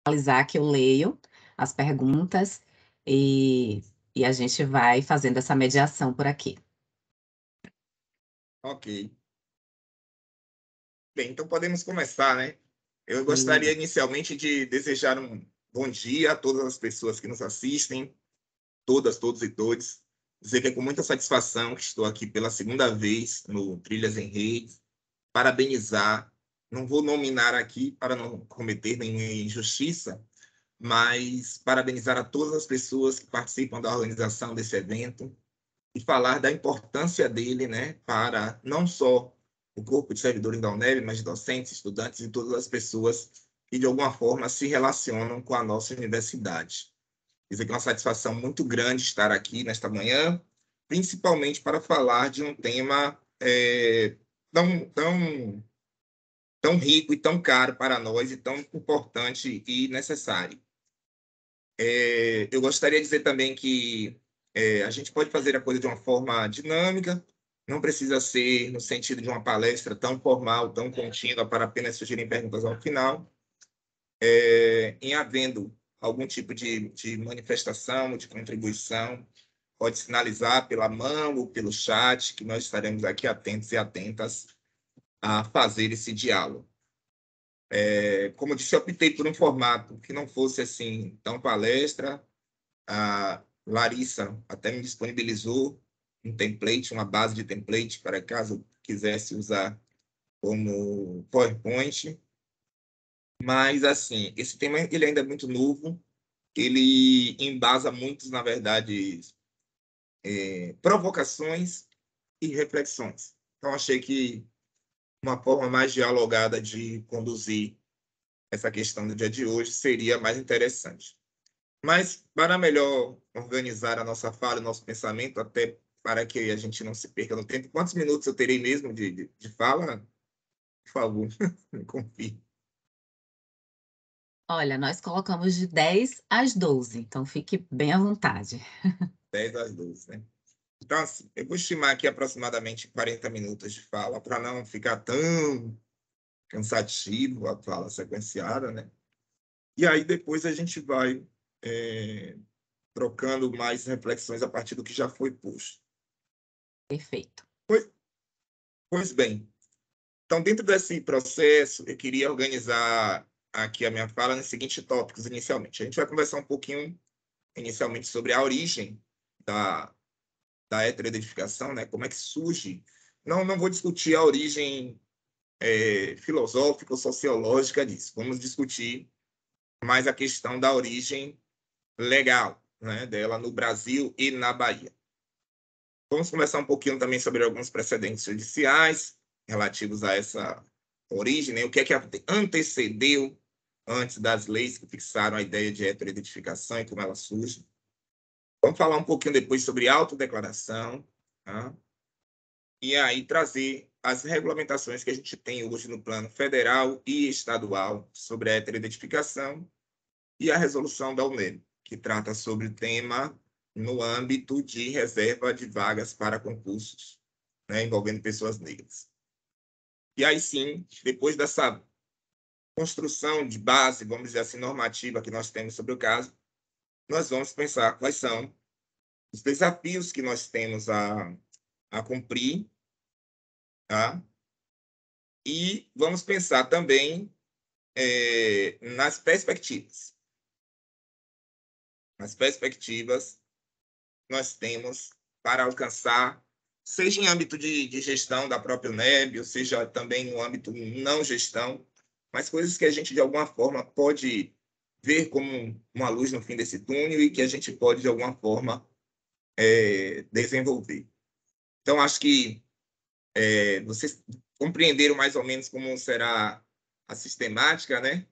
finalizar que eu leio as perguntas e a gente vai fazendo essa mediação por aqui. Ok. Bem, então podemos começar, né? Eu gostaria inicialmente de desejar um bom dia a todas as pessoas que nos assistem, todas, todos e todes. Dizer que é com muita satisfação que estou aqui pela segunda vez no Trilhas em Rede, parabenizar, não vou nominar aqui para não cometer nenhuma injustiça, mas parabenizar a todas as pessoas que participam da organização desse evento e falar da importância dele, né, para não só o corpo de servidores da UNEB, mas de docentes, estudantes e todas as pessoas que, de alguma forma, se relacionam com a nossa universidade. Dizer que é uma satisfação muito grande estar aqui nesta manhã, principalmente para falar de um tema tão rico e tão caro para nós, e tão importante e necessário. Eu gostaria de dizer também que a gente pode fazer a coisa de uma forma dinâmica, não precisa ser no sentido de uma palestra tão formal, tão contínua, para apenas surgirem perguntas ao final. Em havendo algum tipo de manifestação, de contribuição, pode sinalizar pela mão ou pelo chat, que nós estaremos aqui atentos e atentas a fazer esse diálogo. Como eu disse, eu optei por um formato que não fosse assim tão palestra. A Larissa até me disponibilizou um template, uma base de template, para caso quisesse usar como PowerPoint. Mas, assim, esse tema ele ainda é muito novo, ele embasa muitos, na verdade, provocações e reflexões. Então, achei que uma forma mais dialogada de conduzir essa questão do dia de hoje seria mais interessante. Mas, para melhor organizar a nossa fala, o nosso pensamento, até para que a gente não se perca no tempo, quantos minutos eu terei mesmo de fala? Por favor, me confirme. Olha, nós colocamos de 10 às 12, então fique bem à vontade. 10 às 12, né? Então, assim, eu vou estimar aqui aproximadamente 40 minutos de fala, para não ficar tão cansativo a fala sequenciada, né? E aí depois a gente vai trocando mais reflexões a partir do que já foi posto. Perfeito. Pois bem, então, dentro desse processo, eu queria organizar aqui a minha fala nos seguintes tópicos, inicialmente. A gente vai conversar um pouquinho, inicialmente, sobre a origem da heteroidentificação, né? Como é que surge. Não vou discutir a origem filosófica ou sociológica disso. Vamos discutir mais a questão da origem legal, né, dela no Brasil e na Bahia. Vamos conversar um pouquinho também sobre alguns precedentes judiciais relativos a essa origem, né? O que é que antecedeu antes das leis que fixaram a ideia de heteroidentificação e como ela surge. Vamos falar um pouquinho depois sobre autodeclaração, tá? E aí trazer as regulamentações que a gente tem hoje no plano federal e estadual sobre a heteroidentificação e a resolução da UNEB, que trata sobre o tema no âmbito de reserva de vagas para concursos, né, envolvendo pessoas negras. E aí sim, depois dessa construção de base, vamos dizer assim, normativa que nós temos sobre o caso, nós vamos pensar quais são os desafios que nós temos a cumprir, tá? E vamos pensar também nas perspectivas. Nas perspectivas nós temos para alcançar, seja em âmbito de gestão da própria UNEB, ou seja também no âmbito não gestão, mas coisas que a gente, de alguma forma, pode ver como uma luz no fim desse túnel e que a gente pode, de alguma forma, desenvolver. Então, acho que vocês compreenderam mais ou menos como será a sistemática, né?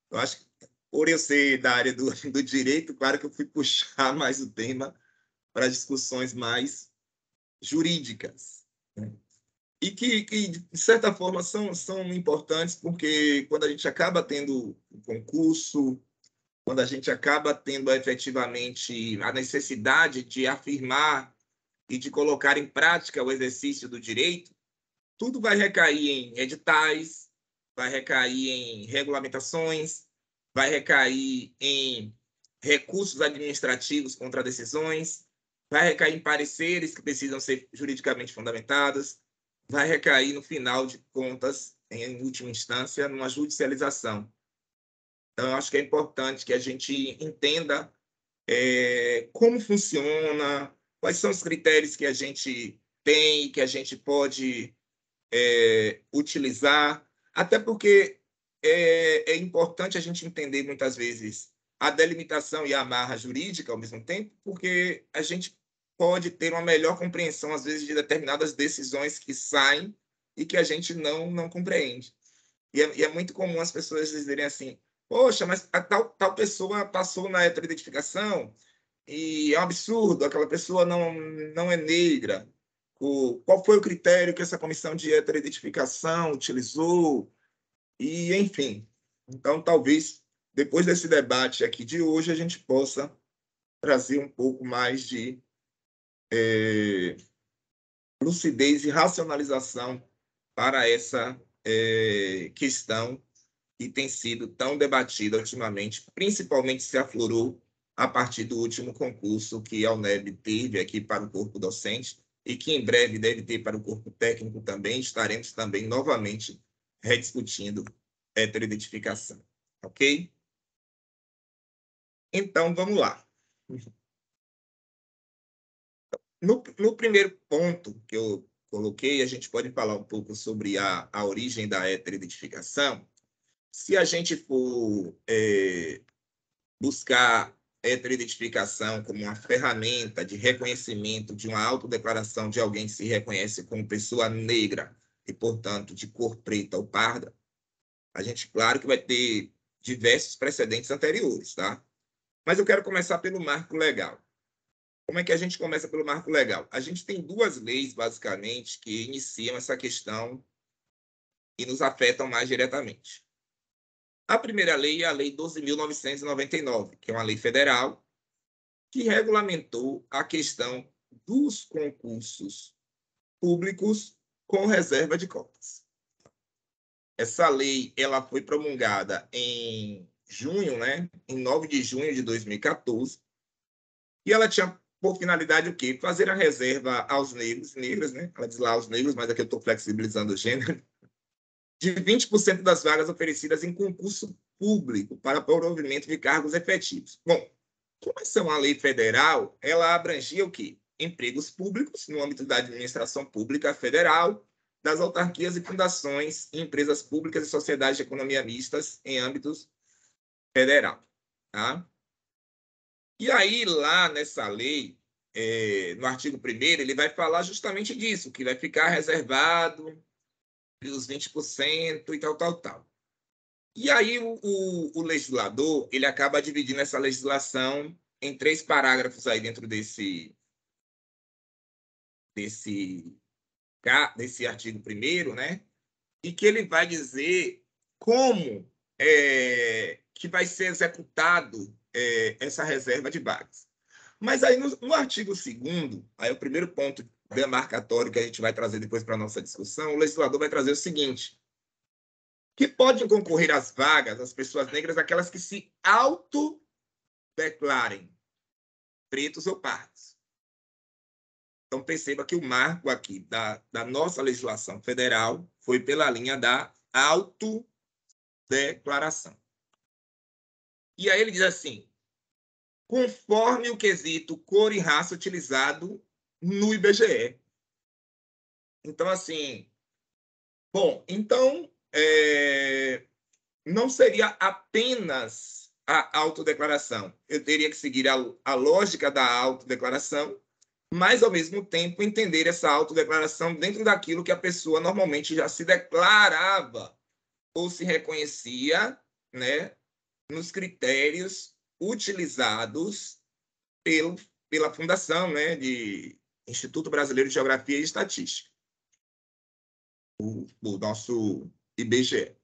Eu acho que, por eu ser da área do direito, claro que eu fui puxar mais o tema para discussões mais jurídicas, né? E que, de certa forma, são importantes, porque quando a gente acaba tendo o concurso, quando a gente acaba tendo efetivamente a necessidade de afirmar e de colocar em prática o exercício do direito, tudo vai recair em editais, vai recair em regulamentações, vai recair em recursos administrativos contra decisões, vai recair em pareceres que precisam ser juridicamente fundamentados, vai recair, no final de contas, em última instância, numa judicialização. Então, eu acho que é importante que a gente entenda como funciona, quais são os critérios que a gente tem, que a gente pode utilizar, até porque é importante a gente entender, muitas vezes, a delimitação e a amarra jurídica ao mesmo tempo, porque a gente pode ter uma melhor compreensão, às vezes, de determinadas decisões que saem e que a gente não compreende. E é muito comum as pessoas dizerem assim: poxa, mas a tal pessoa passou na heteroidentificação e é um absurdo, aquela pessoa não é negra. Qual foi o critério que essa comissão de heteroidentificação utilizou? E, enfim. Então, talvez, depois desse debate aqui de hoje, a gente possa trazer um pouco mais de lucidez e racionalização para essa questão que tem sido tão debatida ultimamente, principalmente se aflorou a partir do último concurso que a UNEB teve aqui para o corpo docente e que em breve deve ter para o corpo técnico também. Estaremos também novamente rediscutindo heteroidentificação. Ok? Então, vamos lá. No primeiro ponto que eu coloquei, a gente pode falar um pouco sobre a origem da heteroidentificação. Se a gente for buscar heteroidentificação como uma ferramenta de reconhecimento de uma autodeclaração de alguém que se reconhece como pessoa negra e, portanto, de cor preta ou parda, a gente, claro que vai ter diversos precedentes anteriores, tá? Mas eu quero começar pelo marco legal. Como é que a gente começa pelo marco legal? A gente tem duas leis, basicamente, que iniciam essa questão e nos afetam mais diretamente. A primeira lei é a Lei 12.999, que é uma lei federal que regulamentou a questão dos concursos públicos com reserva de cotas. Essa lei ela foi promulgada em junho, né? Em 9 de junho de 2014, e ela tinha por finalidade o quê? Fazer a reserva aos negros, negras, né? Ela diz lá aos negros, mas aqui eu estou flexibilizando o gênero, de 20% das vagas oferecidas em concurso público para provimento de cargos efetivos. Bom, como essa é uma lei federal, ela abrangia o quê? Empregos públicos no âmbito da administração pública federal, das autarquias e fundações, empresas públicas e sociedades de economia mistas em âmbitos federal. Tá? E aí, lá nessa lei, no artigo 1º, ele vai falar justamente disso, que vai ficar reservado os 20% e tal. E aí o legislador ele acaba dividindo essa legislação em 3 parágrafos aí dentro desse artigo 1º, né? E que ele vai dizer como que vai ser executado essa reserva de vagas. Mas aí no artigo 2º, aí o primeiro ponto demarcatório que a gente vai trazer depois para a nossa discussão, o legislador vai trazer o seguinte: que podem concorrer às vagas as pessoas negras, aquelas que se autodeclarem pretos ou pardos. Então, perceba que o marco aqui da nossa legislação federal foi pela linha da autodeclaração. E aí ele diz assim: conforme o quesito cor e raça utilizado no IBGE. Então, assim, bom, então, não seria apenas a autodeclaração. Eu teria que seguir a lógica da autodeclaração, mas, ao mesmo tempo, entender essa autodeclaração dentro daquilo que a pessoa normalmente já se declarava ou se reconhecia, né, nos critérios utilizados pela Fundação, né, de Instituto Brasileiro de Geografia e Estatística, o nosso IBGE.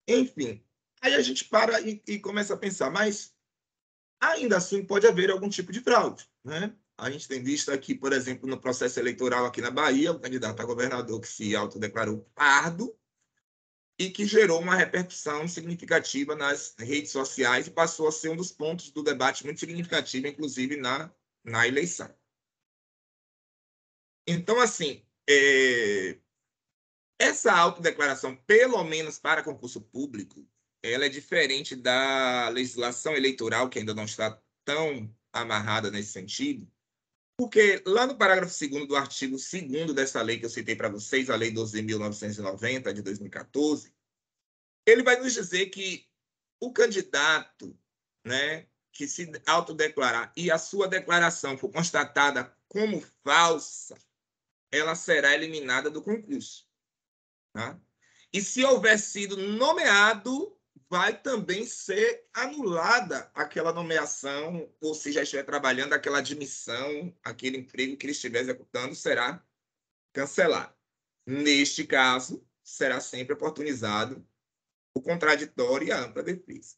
Enfim, aí a gente para e começa a pensar, mas ainda assim pode haver algum tipo de fraude, né? A gente tem visto aqui, por exemplo, no processo eleitoral aqui na Bahia, o candidato a governador que se autodeclarou pardo, e que gerou uma repercussão significativa nas redes sociais e passou a ser um dos pontos do debate muito significativo, inclusive na eleição. Então, assim, essa autodeclaração, pelo menos para concurso público, ela é diferente da legislação eleitoral, que ainda não está tão amarrada nesse sentido, porque lá no parágrafo 2º do artigo 2º dessa lei que eu citei para vocês, a Lei 12.990, de 2014, ele vai nos dizer que o candidato, né, que se autodeclarar e a sua declaração for constatada como falsa, ela será eliminada do concurso. Tá? E se houver sido nomeado, vai também ser anulada aquela nomeação, ou se já estiver trabalhando, aquela admissão, aquele emprego que ele estiver executando será cancelado. Neste caso, será sempre oportunizado o contraditório e a ampla defesa.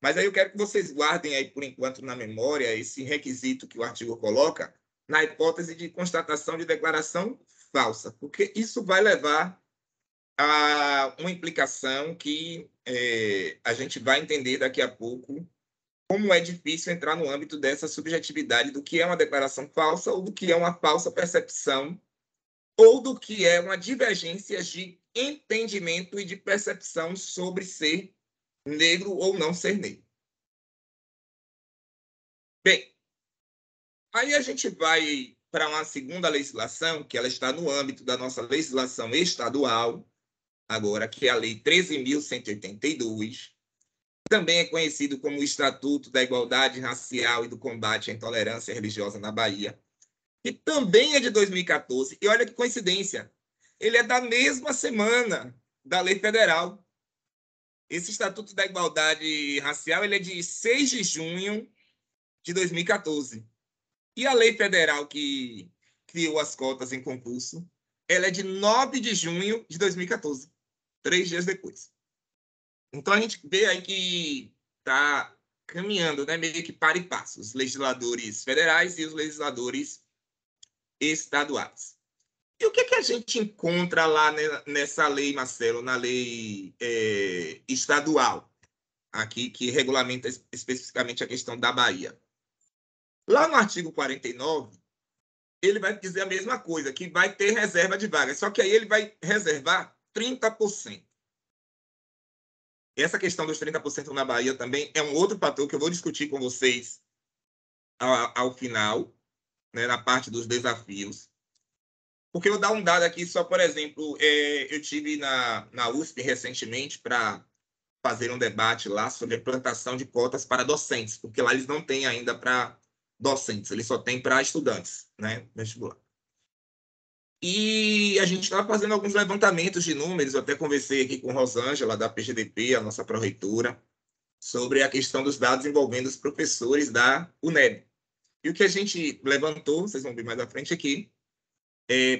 Mas aí eu quero que vocês guardem aí, por enquanto, na memória, esse requisito que o artigo coloca, na hipótese de constatação de declaração falsa, porque isso vai levar a uma implicação que a gente vai entender daqui a pouco, como é difícil entrar no âmbito dessa subjetividade do que é uma declaração falsa ou do que é uma falsa percepção ou do que é uma divergência de entendimento e de percepção sobre ser negro ou não ser negro. Bem, aí a gente vai para uma segunda legislação, que ela está no âmbito da nossa legislação estadual, agora, que é a Lei 13.182, também é conhecido como o Estatuto da Igualdade Racial e do Combate à Intolerância Religiosa na Bahia, que também é de 2014. E olha que coincidência, ele é da mesma semana da Lei Federal. Esse Estatuto da Igualdade Racial ele é de 6 de junho de 2014. E a Lei Federal que criou as cotas em concurso, ela é de 9 de junho de 2014, 3 dias depois. Então, a gente vê aí que está caminhando, né, meio que para e passo, os legisladores federais e os legisladores estaduais. E o que a gente encontra lá nessa lei, Marcelo, na lei estadual, aqui, que regulamenta especificamente a questão da Bahia? Lá no artigo 49, ele vai dizer a mesma coisa, que vai ter reserva de vagas, só que aí ele vai reservar 30%. Essa questão dos 30% na Bahia também é um outro fator que eu vou discutir com vocês ao final, né, na parte dos desafios. Porque eu vou dar um dado aqui, só por exemplo, eu tive na USP recentemente para fazer um debate lá sobre a implantação de cotas para docentes, porque lá eles não têm ainda para docentes, eles só têm para estudantes, né, vestibular. E a gente estava fazendo alguns levantamentos de números, eu até conversei aqui com Rosângela, da PGDP, a nossa pró-reitora, sobre a questão dos dados envolvendo os professores da UNEB. E o que a gente levantou, vocês vão ver mais à frente aqui,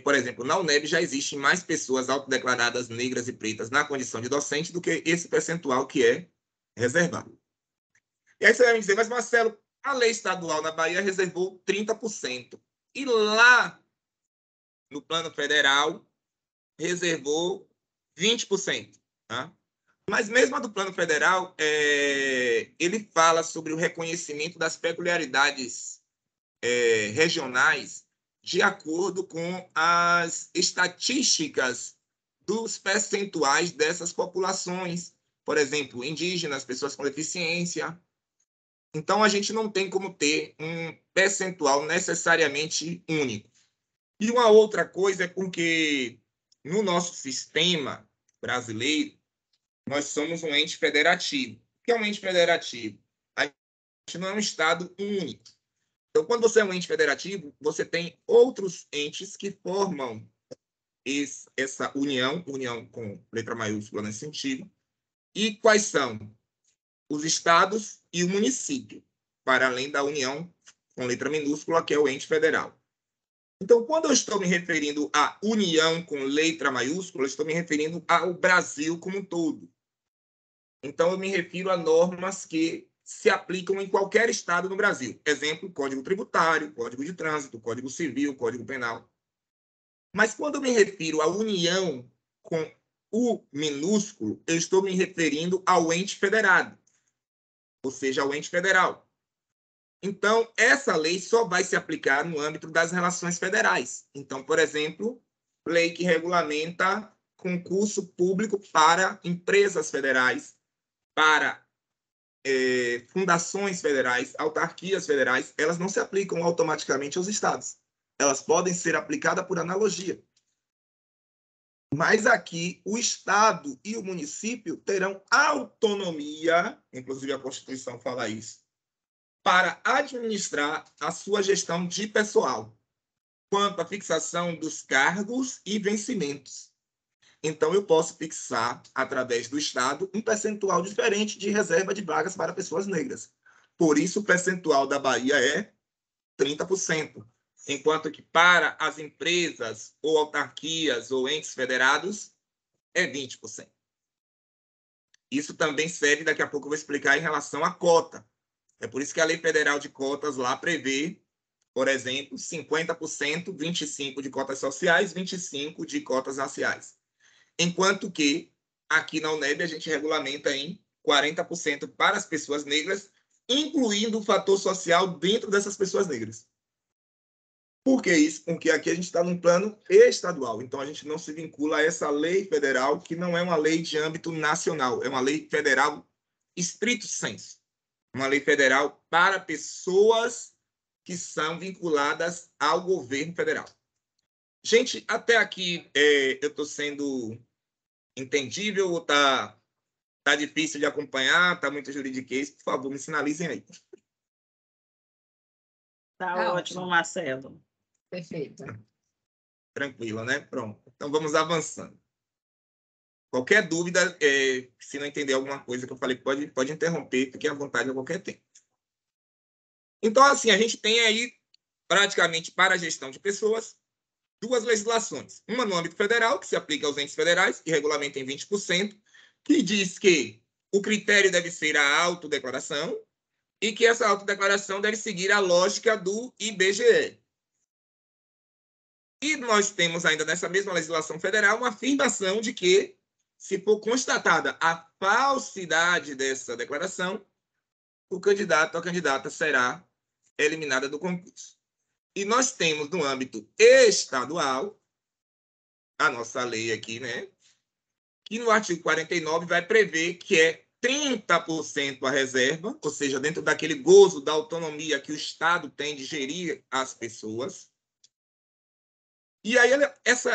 por exemplo, na UNEB já existem mais pessoas autodeclaradas negras e pretas na condição de docente do que esse percentual que é reservado. E aí você vai me dizer, mas Marcelo, a lei estadual na Bahia reservou 30%. E lá no plano federal reservou 20%. Tá? Mas mesmo a do plano federal, ele fala sobre o reconhecimento das peculiaridades regionais de acordo com as estatísticas dos percentuais dessas populações. Por exemplo, indígenas, pessoas com deficiência. Então, a gente não tem como ter um percentual necessariamente único. E uma outra coisa é porque no nosso sistema brasileiro, nós somos um ente federativo. O que é um ente federativo? A gente não é um Estado único. Então, quando você é um ente federativo, você tem outros entes que formam essa união com letra maiúscula nesse sentido. E quais são? Os estados e o município, para além da união com letra minúscula, que é o ente federal. Então, quando eu estou me referindo à união com letra maiúscula, eu estou me referindo ao Brasil como um todo. Então, eu me refiro a normas que se aplicam em qualquer estado no Brasil. Exemplo, Código Tributário, Código de Trânsito, Código Civil, Código Penal. Mas quando eu me refiro à união com o minúsculo, eu estou me referindo ao ente federado, ou seja, ao ente federal. Então, essa lei só vai se aplicar no âmbito das relações federais. Então, por exemplo, lei que regulamenta concurso público para empresas federais, para fundações federais, autarquias federais, elas não se aplicam automaticamente aos estados. Elas podem ser aplicadas por analogia. Mas aqui, o estado e o município terão autonomia, inclusive a Constituição fala isso, para administrar a sua gestão de pessoal, quanto à fixação dos cargos e vencimentos. Então, eu posso fixar, através do Estado, um percentual diferente de reserva de vagas para pessoas negras. Por isso, o percentual da Bahia é 30%, enquanto que para as empresas ou autarquias ou entes federados é 20%. Isso também serve, daqui a pouco eu vou explicar, em relação à cota. É por isso que a Lei Federal de Cotas lá prevê, por exemplo, 50%, 25% de cotas sociais, 25% de cotas raciais. Enquanto que aqui na UNEB a gente regulamenta em 40% para as pessoas negras, incluindo o fator social dentro dessas pessoas negras. Por que isso? Porque aqui a gente está num plano estadual, então a gente não se vincula a essa lei federal, que não é uma lei de âmbito nacional, é uma lei federal estrito sensu. Uma lei federal para pessoas que são vinculadas ao governo federal. Gente, até aqui eu estou sendo entendível ou tá difícil de acompanhar? Tá muito juridiquês? Por favor, me sinalizem aí. Tá ótimo, Marcelo. Perfeito. Tranquilo, né? Pronto. Então, vamos avançando. Qualquer dúvida, se não entender alguma coisa que eu falei, pode interromper, fique à vontade a qualquer tempo. Então, assim, a gente tem aí, praticamente, para a gestão de pessoas, duas legislações. Uma no âmbito federal, que se aplica aos entes federais, que regulamenta em 20%, que diz que o critério deve ser a autodeclaração e que essa autodeclaração deve seguir a lógica do IBGE. E nós temos ainda nessa mesma legislação federal uma afirmação de que, se for constatada a falsidade dessa declaração, o candidato ou a candidata será eliminada do concurso. E nós temos no âmbito estadual, a nossa lei aqui, né, que no artigo 49 vai prever que é 30% a reserva, ou seja, dentro daquele gozo da autonomia que o Estado tem de gerir as pessoas. E aí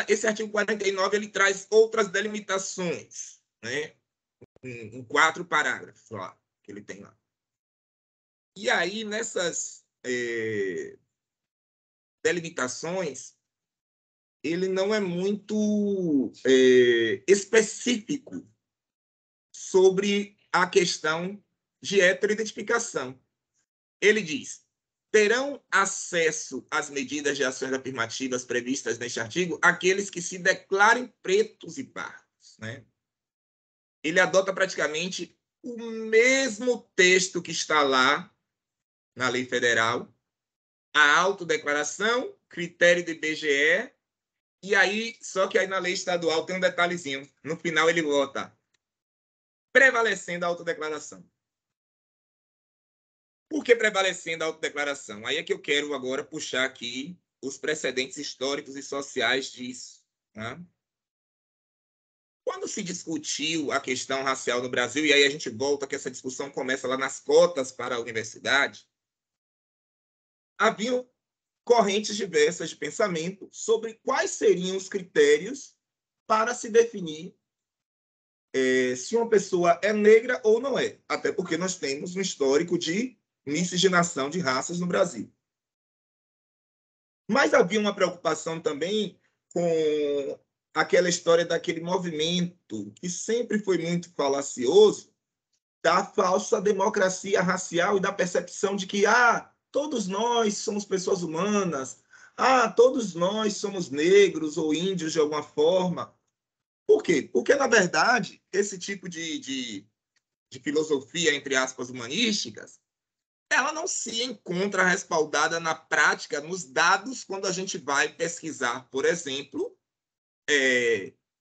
esse artigo 49 ele traz outras delimitações, né, em 4 parágrafos lá, que ele tem lá. E aí, nessas delimitações, ele não é muito específico sobre a questão de heteroidentificação. Ele diz: terão acesso às medidas de ações afirmativas previstas neste artigo aqueles que se declarem pretos e pardos, né? Ele adota praticamente o mesmo texto que está lá na lei federal, a autodeclaração, critério do IBGE, e aí, só que aí na lei estadual tem um detalhezinho. No final ele bota prevalecendo a autodeclaração. Por que prevalecendo a autodeclaração? Aí é que eu quero agora puxar aqui os precedentes históricos e sociais disso. Né? Quando se discutiu a questão racial no Brasil, e aí a gente volta que essa discussão começa lá nas cotas para a universidade, haviam correntes diversas de pensamento sobre quais seriam os critérios para se definir se uma pessoa é negra ou não é. Até porque nós temos um histórico de miscigenação de raças no Brasil. Mas havia uma preocupação também com aquela história daquele movimento que sempre foi muito falacioso da falsa democracia racial e da percepção de que todos nós somos pessoas humanas, todos nós somos negros ou índios de alguma forma. Por quê? Porque, na verdade, esse tipo de filosofia, entre aspas, humanísticas, ela não se encontra respaldada na prática, nos dados, quando a gente vai pesquisar, por exemplo,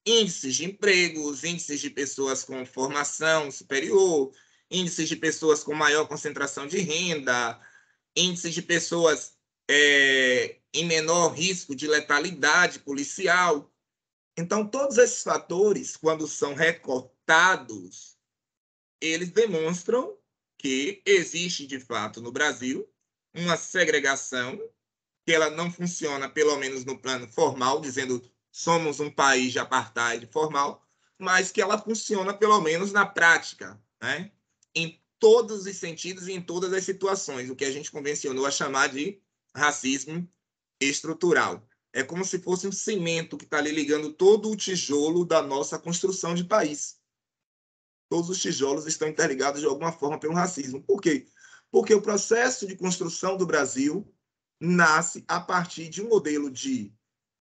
índices de empregos, índices de pessoas com formação superior, índices de pessoas com maior concentração de renda, índices de pessoas em menor risco de letalidade policial. Então, todos esses fatores, quando são recortados, eles demonstram que existe, de fato, no Brasil, uma segregação, que ela não funciona, pelo menos no plano formal, dizendo somos um país de apartheid formal, mas que ela funciona, pelo menos, na prática, né? Em todos os sentidos e em todas as situações, o que a gente convencionou a chamar de racismo estrutural. É como se fosse um cimento que está ali ligando todo o tijolo da nossa construção de país. Todos os tijolos estão interligados de alguma forma pelo racismo. Por quê? Porque o processo de construção do Brasil nasce a partir de um modelo de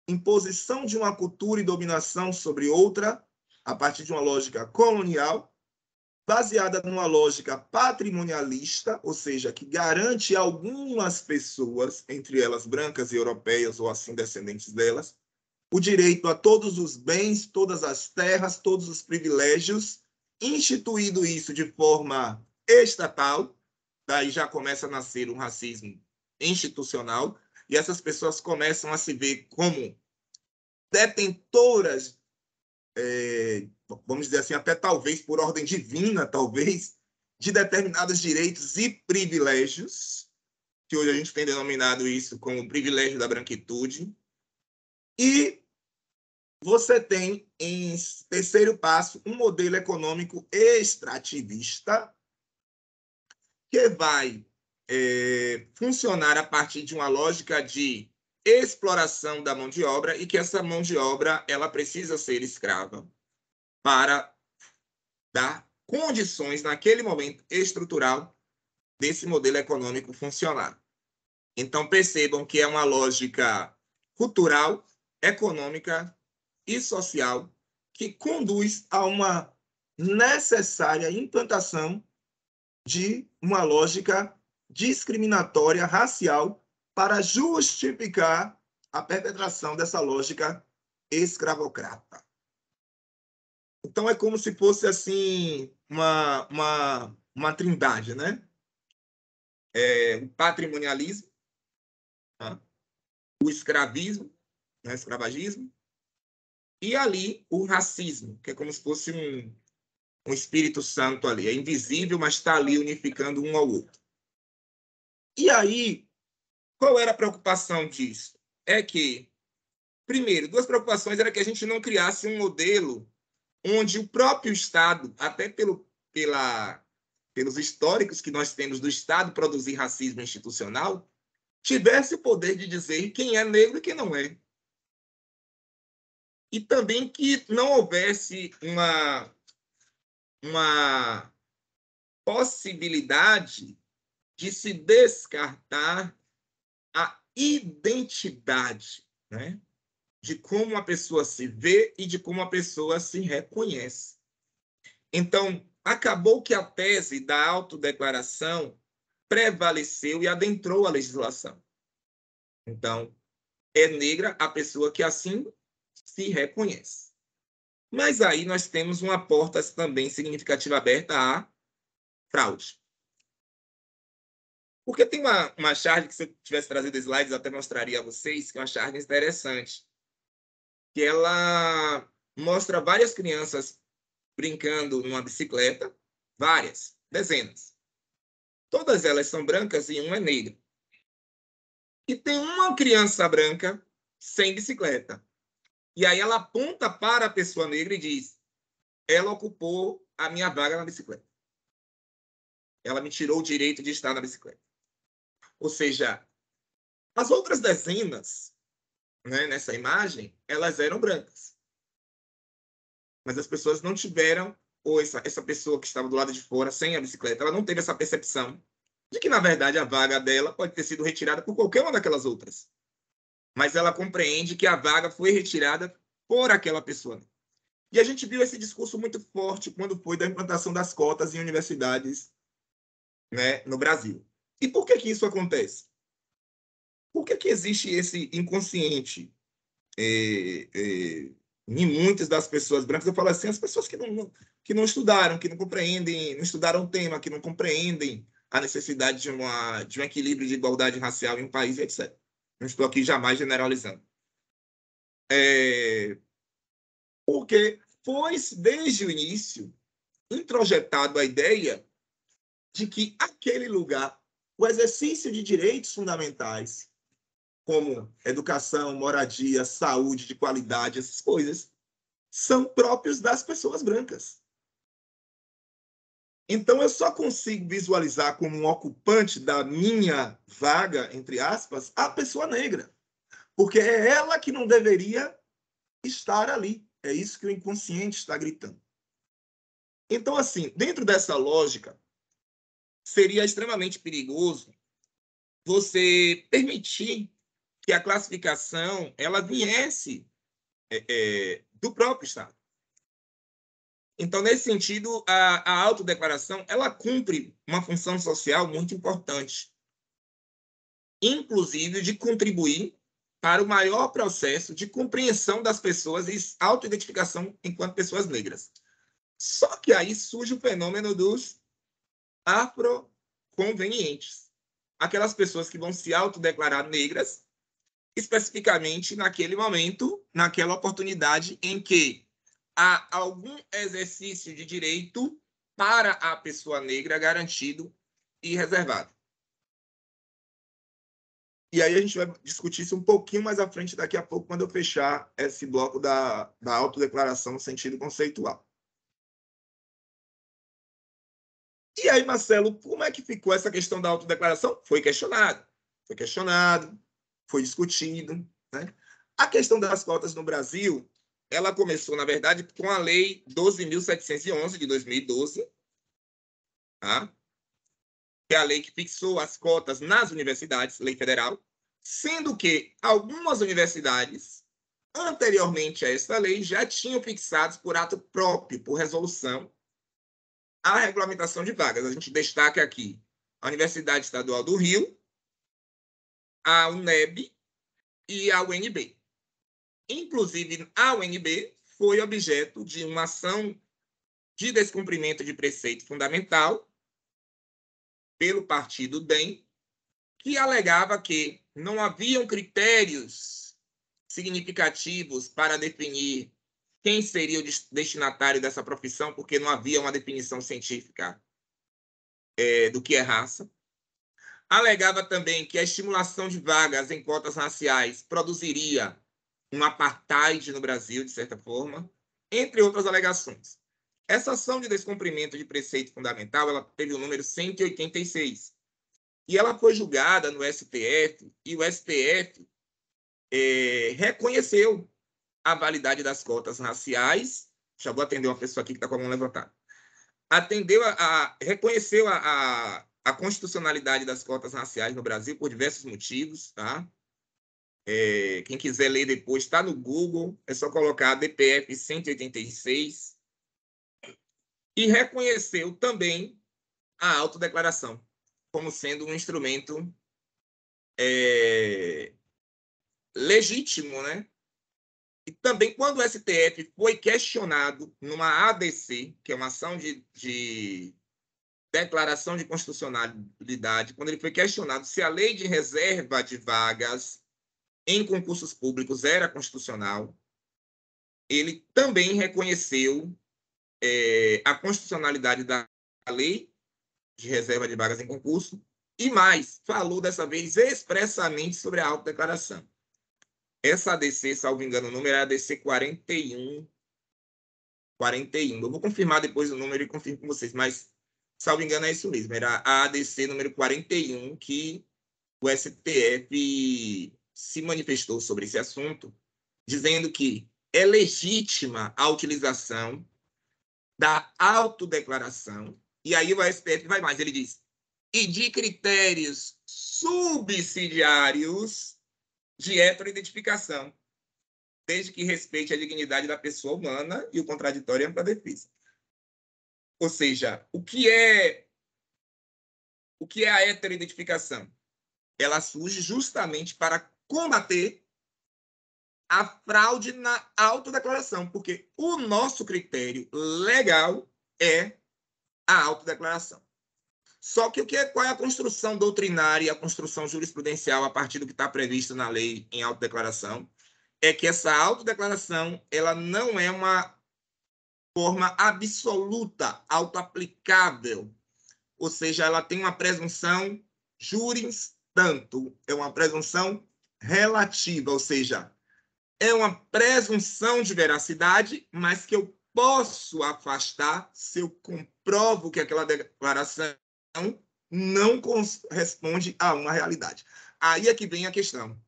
imposição de uma cultura e dominação sobre outra, a partir de uma lógica colonial, baseada numa lógica patrimonialista, ou seja, que garante a algumas pessoas, entre elas brancas e europeias ou assim descendentes delas, o direito a todos os bens, todas as terras, todos os privilégios, instituído isso de forma estatal, daí já começa a nascer um racismo institucional, e essas pessoas começam a se ver como detentoras, vamos dizer assim, até talvez por ordem divina, talvez, de determinados direitos e privilégios, que hoje a gente tem denominado isso como o privilégio da branquitude. E você tem, em terceiro passo, um modelo econômico extrativista, que vai funcionar a partir de uma lógica de exploração da mão de obra, e que essa mão de obra ela precisa ser escrava para dar condições, naquele momento estrutural, desse modelo econômico funcionar. Então, percebam que é uma lógica cultural, econômica e social que conduz a uma necessária implantação de uma lógica discriminatória racial para justificar a perpetração dessa lógica escravocrata. Então, é como se fosse assim uma trindade, né? O patrimonialismo, tá? O escravismo, né? Escravagismo, e ali o racismo, que é como se fosse um Espírito Santo ali. É invisível, mas está ali unificando um ao outro. E aí, qual era a preocupação disso? É que, primeiro, duas preocupações era que a gente não criasse um modelo onde o próprio Estado, até pelos históricos que nós temos do Estado produzir racismo institucional, tivesse o poder de dizer quem é negro e quem não é. E também que não houvesse uma possibilidade de se descartar a identidade, né? De como a pessoa se vê e de como a pessoa se reconhece. Então, acabou que a tese da autodeclaração prevaleceu e adentrou a legislação. Então, é negra a pessoa que assim se reconhece. Mas aí nós temos uma porta também significativa aberta à fraude. Porque tem uma charge que, se eu tivesse trazido slides, eu até mostraria a vocês, que é uma charge interessante, que ela mostra várias crianças brincando numa bicicleta, várias, dezenas. Todas elas são brancas e uma é negra. E tem uma criança branca sem bicicleta. E aí ela aponta para a pessoa negra e diz: ela ocupou a minha vaga na bicicleta. Ela me tirou o direito de estar na bicicleta. Ou seja, as outras dezenas, né, nessa imagem, elas eram brancas. Mas as pessoas não tiveram, ou essa pessoa que estava do lado de fora, sem a bicicleta, ela não teve essa percepção de que, na verdade, a vaga dela pode ter sido retirada por qualquer uma daquelas outras. Mas ela compreende que a vaga foi retirada por aquela pessoa. E a gente viu esse discurso muito forte quando foi da implantação das cotas em universidades, né, no Brasil. E por que isso acontece? Por que existe esse inconsciente em muitas das pessoas brancas, eu falo assim, as pessoas que não estudaram, que não compreendem, não estudaram o tema, que não compreendem a necessidade de um equilíbrio de igualdade racial em um país, etc. Não estou aqui jamais generalizando. Porque foi, desde o início, introjetado a ideia de que aquele lugar, o exercício de direitos fundamentais, como educação, moradia, saúde de qualidade, essas coisas, são próprios das pessoas brancas. Então, eu só consigo visualizar como um ocupante da minha vaga, entre aspas, a pessoa negra. Porque é ela que não deveria estar ali. É isso que o inconsciente está gritando. Então, assim, dentro dessa lógica, seria extremamente perigoso você permitir que a classificação ela viesse do próprio Estado. Então, nesse sentido, a autodeclaração ela cumpre uma função social muito importante, inclusive de contribuir para o maior processo de compreensão das pessoas e autoidentificação enquanto pessoas negras. Só que aí surge o fenômeno dos afroconvenientes, aquelas pessoas que vão se autodeclarar negras, especificamente naquele momento, naquela oportunidade em que há algum exercício de direito para a pessoa negra garantido e reservado. E aí a gente vai discutir isso um pouquinho mais à frente daqui a pouco, quando eu fechar esse bloco da autodeclaração no sentido conceitual. E aí, Marcelo, como é que ficou essa questão da autodeclaração? Foi questionado, foi discutido, né? A questão das cotas no Brasil, ela começou, na verdade, com a Lei 12.711, de 2012, tá? Que é a lei que fixou as cotas nas universidades, lei federal, sendo que algumas universidades, anteriormente a essa lei, já tinham fixado por ato próprio, por resolução, a regulamentação de vagas. A gente destaca aqui a Universidade Estadual do Rio, a UNEB e a UNB. Inclusive, a UNB foi objeto de uma ação de descumprimento de preceito fundamental pelo partido DEM, que alegava que não haviam critérios significativos para definir quem seria o destinatário dessa profissão, porque não havia uma definição científica do que é raça. Alegava também que a estimulação de vagas em cotas raciais produziria um apartheid no Brasil, de certa forma, entre outras alegações. Essa ação de descumprimento de preceito fundamental ela teve o número 186. E ela foi julgada no STF, e o STF reconheceu a validade das cotas raciais. Já vou atender uma pessoa aqui que está com a mão levantada. Reconheceu a constitucionalidade das cotas raciais no Brasil por diversos motivos, tá? Quem quiser ler depois, está no Google, é só colocar DPF 186. E reconheceu também a autodeclaração como sendo um instrumento legítimo, né? E também, quando o STF foi questionado numa ADC, que é uma ação de declaração de constitucionalidade, quando ele foi questionado se a lei de reserva de vagas em concursos públicos era constitucional, ele também reconheceu a constitucionalidade da lei de reserva de vagas em concurso e mais, falou dessa vez expressamente sobre a autodeclaração. Essa ADC, salvo engano, o número é ADC 41. Eu vou confirmar depois o número e confirmo com vocês, mas, salvo engano, é isso mesmo. Era a ADC número 41 que o STF se manifestou sobre esse assunto, dizendo que é legítima a utilização da autodeclaração. E aí o STF vai mais, ele diz, e de critérios subsidiários de heteroidentificação, desde que respeite a dignidade da pessoa humana e o contraditório e ampla defesa. Ou seja, o que é a heteroidentificação? Ela surge justamente para combater a fraude na autodeclaração, porque o nosso critério legal é a autodeclaração. Só que qual é a construção doutrinária, a construção jurisprudencial a partir do que está previsto na lei em autodeclaração? É que essa autodeclaração ela não é uma forma absoluta, autoaplicável, ou seja, ela tem uma presunção juris tanto, é uma presunção relativa, ou seja, é uma presunção de veracidade, mas que eu posso afastar se eu comprovo que aquela declaração não corresponde a uma realidade. Aí é que vem a questão.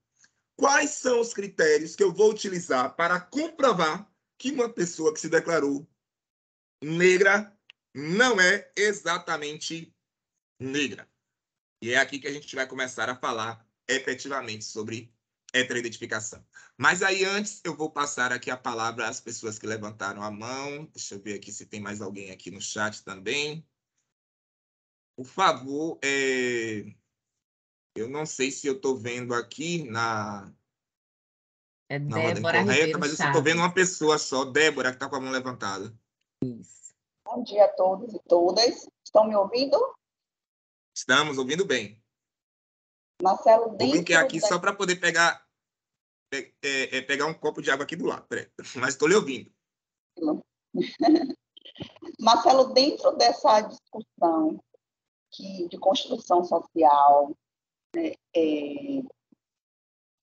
Quais são os critérios que eu vou utilizar para comprovar que uma pessoa que se declarou negra não é exatamente negra? E é aqui que a gente vai começar a falar efetivamente sobre heteroidentificação. Mas aí, antes, eu vou passar aqui a palavra às pessoas que levantaram a mão. Deixa eu ver aqui se tem mais alguém aqui no chat também. Por favor, eu não sei se eu estou vendo aqui na ordem Débora correta, Ribeiro mas eu estou vendo uma Chaves. pessoa só, Débora, que está com a mão levantada. Isso. Bom dia a todos e todas. Estão me ouvindo? Estamos ouvindo bem. Marcelo, Vou dentro brincar aqui da... só para poder pegar um copo de água aqui do lado. Mas estou lhe ouvindo. Marcelo, dentro dessa discussão de construção social, né,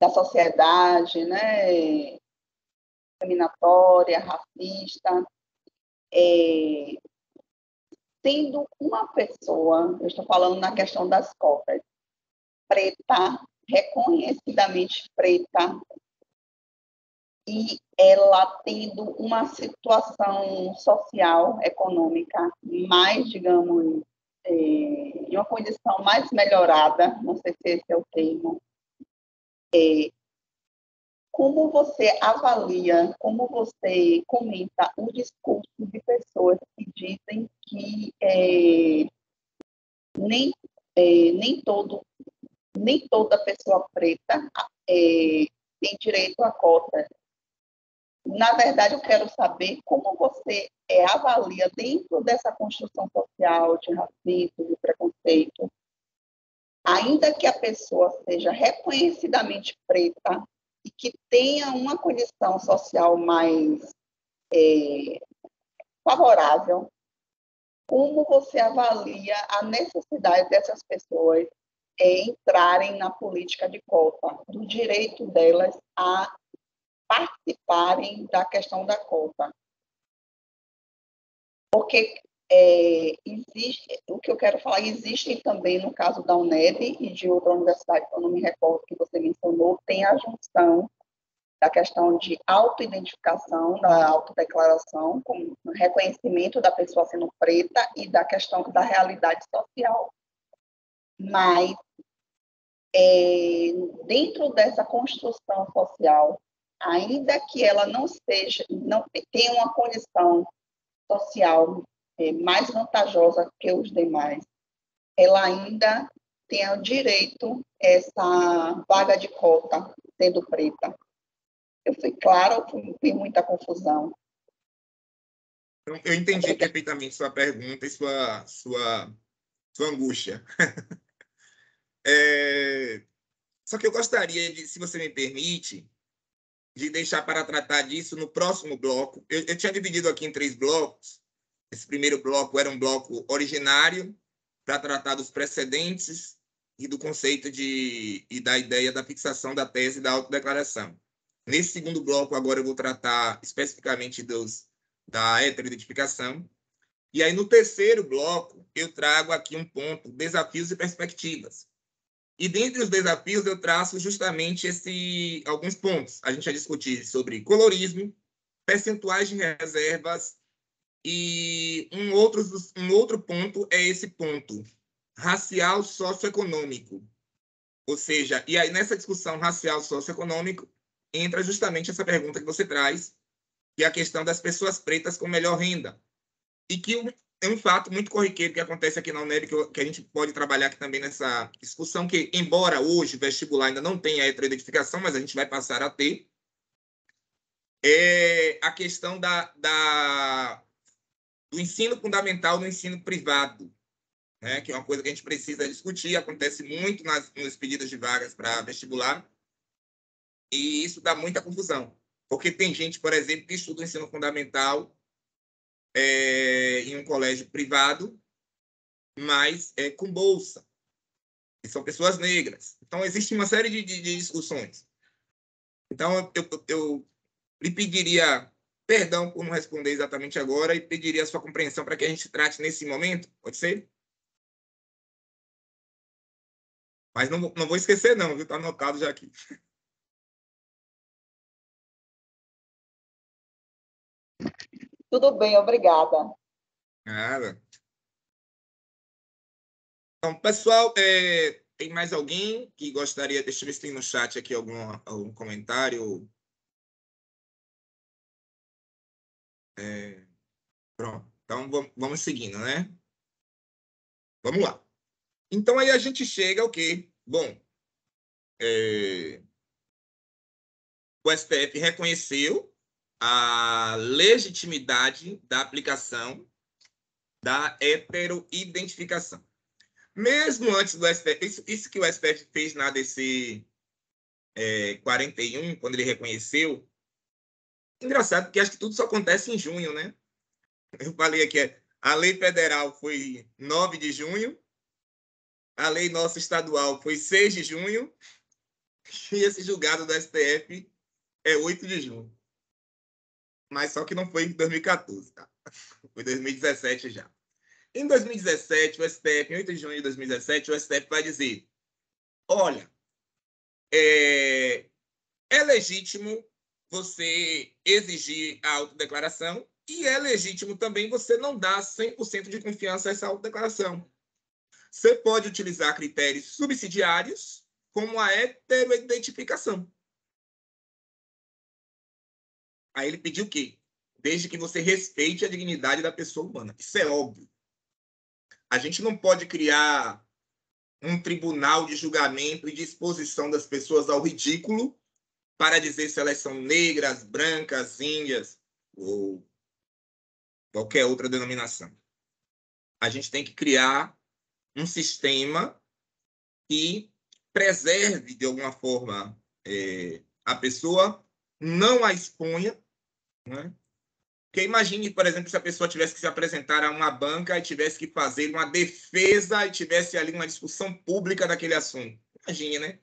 da sociedade, né, discriminatória, racista, tendo uma pessoa, eu estou falando na questão das cotas, preta, reconhecidamente preta, e ela tendo uma situação social, econômica mais, digamos, em uma condição mais melhorada, não sei se esse é o termo, como você avalia, como você comenta o discurso de pessoas que dizem que nem toda pessoa preta tem direito à cota? Na verdade, eu quero saber como você avalia dentro dessa construção social de racismo, de preconceito, ainda que a pessoa seja reconhecidamente preta e que tenha uma condição social mais favorável, como você avalia a necessidade dessas pessoas entrarem na política de cota, do direito delas a participarem da questão da cota? Porque o que eu quero falar, existem também, no caso da UNEB e de outra universidade, que eu não me recordo que você mencionou, tem a junção da questão de autoidentificação, da autodeclaração, com reconhecimento da pessoa sendo preta e da questão da realidade social. Mas, dentro dessa construção social, ainda que ela não tenha uma condição social mais vantajosa que os demais, ela ainda tem o direito a essa vaga de cota, sendo preta. Eu fui clara ou tem muita confusão? Eu entendi perfeitamente sua pergunta e sua angústia. Só que eu gostaria de, se você me permite, de deixar para tratar disso no próximo bloco. Eu tinha dividido aqui em 3 blocos. Esse primeiro bloco era um bloco originário, para tratar dos precedentes e do conceito e da ideia da fixação da tese da autodeclaração. Nesse segundo bloco, agora eu vou tratar especificamente da heteroidentificação. E aí, no terceiro bloco, eu trago aqui um ponto, desafios e perspectivas. E dentre os desafios, eu traço justamente alguns pontos. A gente vai discutir sobre colorismo, percentuais de reservas, e um outro ponto é esse ponto, racial socioeconômico. Ou seja, e aí nessa discussão racial socioeconômico, entra justamente essa pergunta que você traz, que é a questão das pessoas pretas com melhor renda. E que é um fato muito corriqueiro que acontece aqui na UNEB, que a gente pode trabalhar aqui também nessa discussão, que embora hoje o vestibular ainda não tenha a heteroidentificação, mas a gente vai passar a ter, é a questão do ensino fundamental no ensino privado, né? Que é uma coisa que a gente precisa discutir, acontece muito nos pedidos de vagas para vestibular, e isso dá muita confusão, porque tem gente, por exemplo, que estuda o ensino fundamental em um colégio privado, mas com bolsa, e são pessoas negras. Então, existe uma série de discussões. Então, eu lhe pediria perdão por não responder exatamente agora e pediria a sua compreensão para que a gente trate nesse momento, pode ser? Mas não vou esquecer não, viu? Está anotado já aqui. Tudo bem, obrigada. Nada. Então, pessoal, tem mais alguém que gostaria... Deixa eu ver se tem no chat aqui algum comentário. Pronto. Então, vamos seguindo, né? Vamos lá. Então, aí a gente chega ao quê? Bom, o STF reconheceu a legitimidade da aplicação da heteroidentificação. Mesmo antes do STF, isso que o STF fez na ADC 41, quando ele reconheceu, engraçado, porque acho que tudo só acontece em junho, né? Eu falei aqui, a lei federal foi 9 de junho, a lei nossa estadual foi 6 de junho, e esse julgado do STF é 8 de junho. Mas só que não foi em 2014, tá? Foi em 2017 já. Em 2017, o STF, em 8 de junho de 2017, o STF vai dizer, olha, é legítimo você exigir a autodeclaração e é legítimo também você não dar 100% de confiança a essa autodeclaração. Você pode utilizar critérios subsidiários, como a heteroidentificação. Aí ele pediu o quê? Desde que você respeite a dignidade da pessoa humana. Isso é óbvio. A gente não pode criar um tribunal de julgamento e de exposição das pessoas ao ridículo para dizer se elas são negras, brancas, índias ou qualquer outra denominação. A gente tem que criar um sistema que preserve, de alguma forma, a pessoa, não a exponha, né? Porque imagine, por exemplo, se a pessoa tivesse que se apresentar a uma banca e tivesse que fazer uma defesa e tivesse ali uma discussão pública daquele assunto. Imagine, né?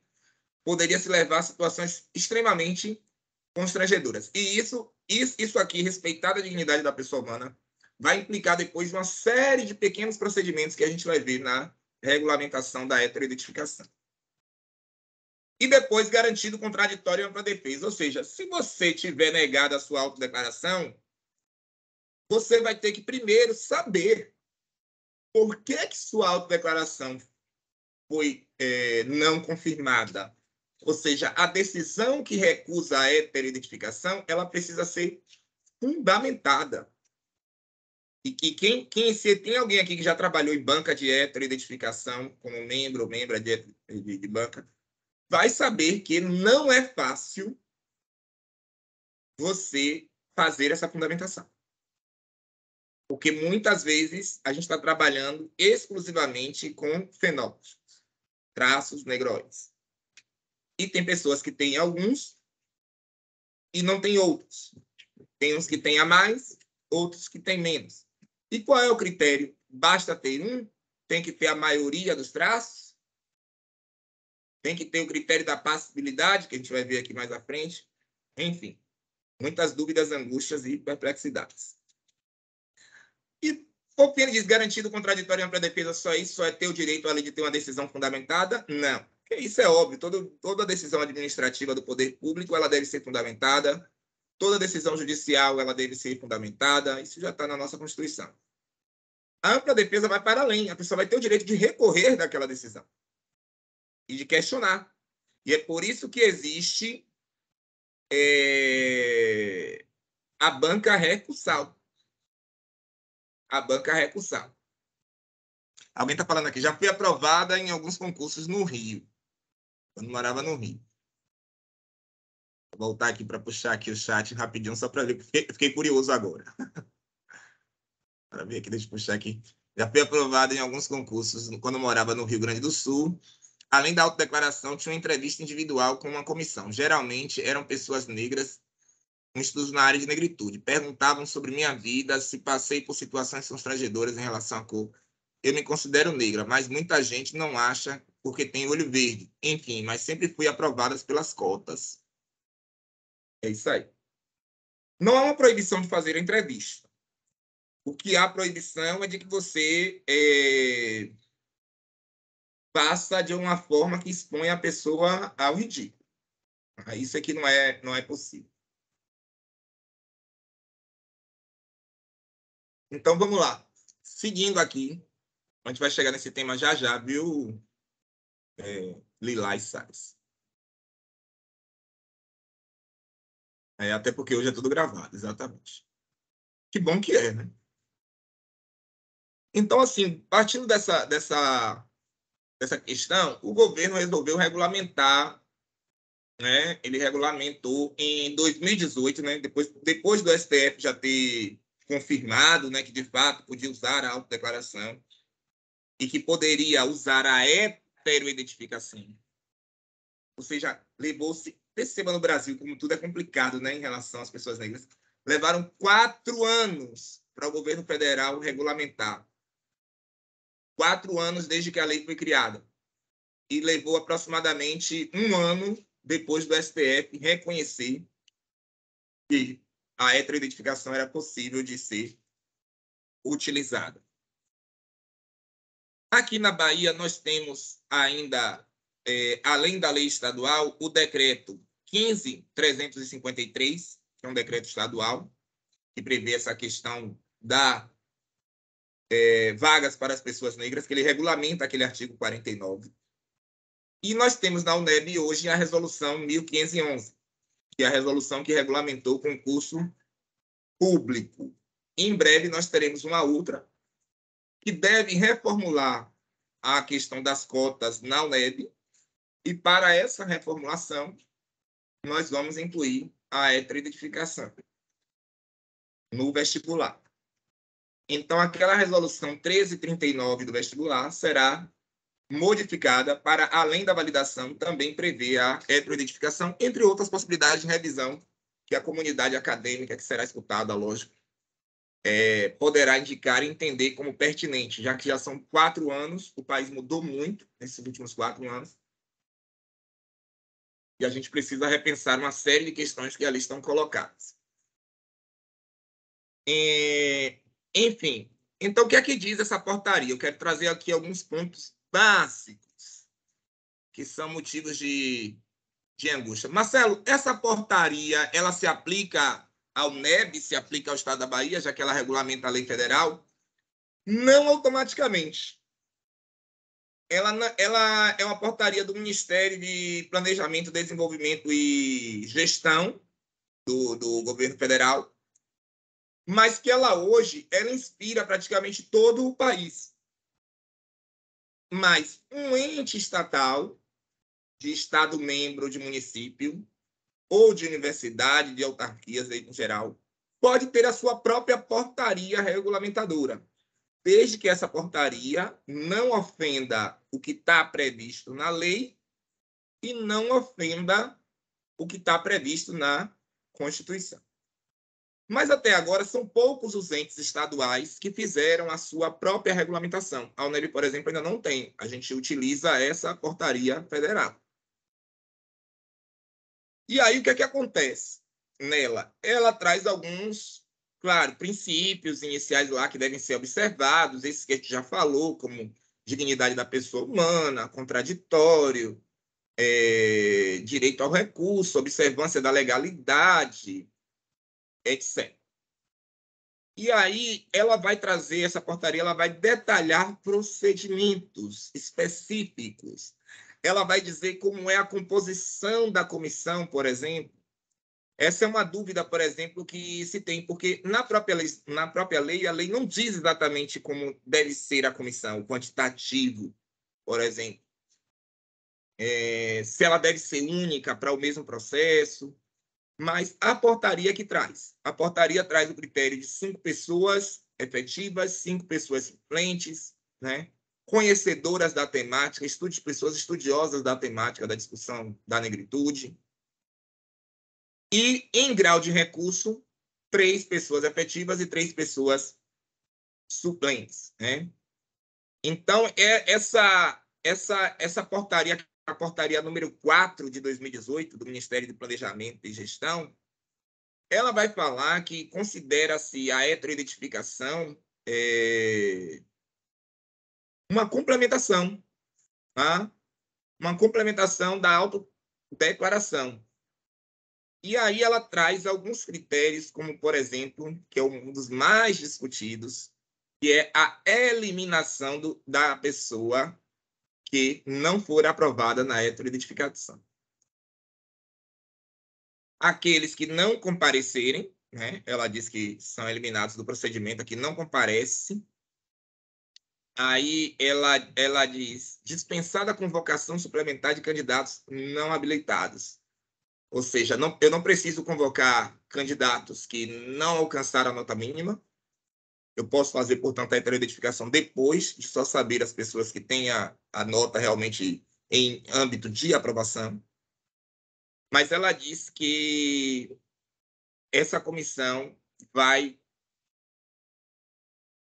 Poderia se levar a situações extremamente constrangedoras. E isso aqui, respeitar a dignidade da pessoa humana, vai implicar depois uma série de pequenos procedimentos que a gente vai ver na regulamentação da heteroidentificação. E depois garantido contraditório e ampla defesa. Ou seja, se você tiver negado a sua autodeclaração, você vai ter que primeiro saber por que sua autodeclaração foi não confirmada. Ou seja, a decisão que recusa a heteroidentificação, ela precisa ser fundamentada. E que se tem alguém aqui que já trabalhou em banca de heteroidentificação, como membro ou membra de banca, vai saber que não é fácil você fazer essa fundamentação. Porque muitas vezes a gente está trabalhando exclusivamente com fenótipos, traços negroides. E tem pessoas que têm alguns e não tem outros. Tem uns que têm a mais, outros que têm menos. E qual é o critério? Basta ter um? Tem que ter a maioria dos traços? Tem que ter o critério da passibilidade, que a gente vai ver aqui mais à frente? Enfim, muitas dúvidas, angústias e perplexidades. E por que ele diz garantido contraditório e ampla defesa só isso? Só é ter o direito ali de ter uma decisão fundamentada? Não. Porque isso é óbvio. Toda decisão administrativa do poder público ela deve ser fundamentada. Toda decisão judicial ela deve ser fundamentada. Isso já está na nossa Constituição. A ampla defesa vai para além. A pessoa vai ter o direito de recorrer daquela decisão e de questionar. E é por isso que existe a banca recursal. A banca recursal. Alguém está falando aqui, já fui aprovada em alguns concursos no Rio. Quando morava no Rio. Vou voltar aqui para puxar aqui o chat rapidinho, só para ver, porque fiquei curioso agora. Para ver aqui, deixa eu puxar aqui. Já fui aprovado em alguns concursos quando eu morava no Rio Grande do Sul. Além da autodeclaração, tinha uma entrevista individual com uma comissão. Geralmente eram pessoas negras com estudos na área de negritude. Perguntavam sobre minha vida, se passei por situações constrangedoras em relação à cor. Eu me considero negra, mas muita gente não acha porque tem olho verde. Enfim, mas sempre fui aprovada pelas cotas. É isso aí. Não há uma proibição de fazer a entrevista. O que há proibição é de que você faça de uma forma que expõe a pessoa ao ridículo. Isso aqui não é possível. Então, vamos lá. Seguindo aqui, a gente vai chegar nesse tema já já, viu, Lilás Salles? Até porque hoje é tudo gravado, exatamente. Que bom que é, né? Então, assim, partindo dessa questão, o governo resolveu regulamentar, né? Ele regulamentou em 2018, né? Depois do STF já ter confirmado, né, que de fato podia usar a autodeclaração e que poderia usar a heteroidentificação. Ou seja, levou-se, perceba no Brasil como tudo é complicado, né, em relação às pessoas negras. Levaram 4 anos para o governo federal regulamentar. 4 anos desde que a lei foi criada. E levou aproximadamente 1 ano depois do STF reconhecer que a heteroidentificação era possível de ser utilizada. Aqui na Bahia, nós temos ainda, além da lei estadual, o decreto 15.353, que é um decreto estadual, que prevê essa questão da vagas para as pessoas negras, que ele regulamenta aquele artigo 49. E nós temos na UNEB hoje a resolução 1511, que é a resolução que regulamentou o concurso público. Em breve, nós teremos uma outra, que deve reformular a questão das cotas na UNEB, e para essa reformulação, nós vamos incluir a heteroidentificação no vestibular. Então, aquela resolução 1339 do vestibular será modificada para, além da validação, também prever a heteroidentificação, entre outras possibilidades de revisão que a comunidade acadêmica, que será escutada, lógico, poderá indicar e entender como pertinente, já que já são 4 anos, o país mudou muito nesses últimos 4 anos, e a gente precisa repensar uma série de questões que ali estão colocadas. Enfim, então o que é que diz essa portaria? Eu quero trazer aqui alguns pontos básicos que são motivos de angústia. Marcelo, essa portaria, ela se aplica ao UNEB, se aplica ao Estado da Bahia, já que ela regulamenta a lei federal? Não automaticamente. Ela é uma portaria do Ministério de Planejamento, Desenvolvimento e Gestão do governo federal, mas que ela inspira praticamente todo o país. Mas um ente estatal, de Estado-membro de município, ou de universidade, de autarquias em geral, pode ter a sua própria portaria regulamentadora, desde que essa portaria não ofenda o que está previsto na lei e não ofenda o que está previsto na Constituição. Mas até agora são poucos os entes estaduais que fizeram a sua própria regulamentação. A UNEB, por exemplo, ainda não tem. A gente utiliza essa portaria federal. E aí, o que é que acontece nela? Ela traz alguns, claro, princípios iniciais lá que devem ser observados, esses que a gente já falou, como dignidade da pessoa humana, contraditório, direito ao recurso, observância da legalidade, etc. E aí, ela vai trazer, essa portaria, ela vai detalhar procedimentos específicos. Ela vai dizer como é a composição da comissão, por exemplo. Essa é uma dúvida, por exemplo, que se tem, porque na própria lei, a lei não diz exatamente como deve ser a comissão, o quantitativo, por exemplo. Se ela deve ser única para o mesmo processo, mas a portaria que traz. A portaria traz o critério de 5 pessoas efetivas, 5 pessoas suplentes, né? Conhecedoras da temática, pessoas estudiosas da temática da discussão da negritude. E, em grau de recurso, 3 pessoas efetivas e 3 pessoas suplentes, né? Então, essa portaria, a portaria número 4 de 2018, do Ministério de Planejamento e Gestão, ela vai falar que considera-se a heteroidentificação uma complementação, tá? Uma complementação da autodeclaração. E aí ela traz alguns critérios, como, por exemplo, que é um dos mais discutidos, que é a eliminação da pessoa que não for aprovada na heteroidentificação. Aqueles que não comparecerem, né? Ela diz que são eliminados do procedimento, que não comparecem. Aí ela diz dispensada a convocação suplementar de candidatos não habilitados. Ou seja, eu não preciso convocar candidatos que não alcançaram a nota mínima. Eu posso fazer, portanto, a heteroidentificação depois de só saber as pessoas que têm a nota realmente em âmbito de aprovação. Mas ela diz que essa comissão vai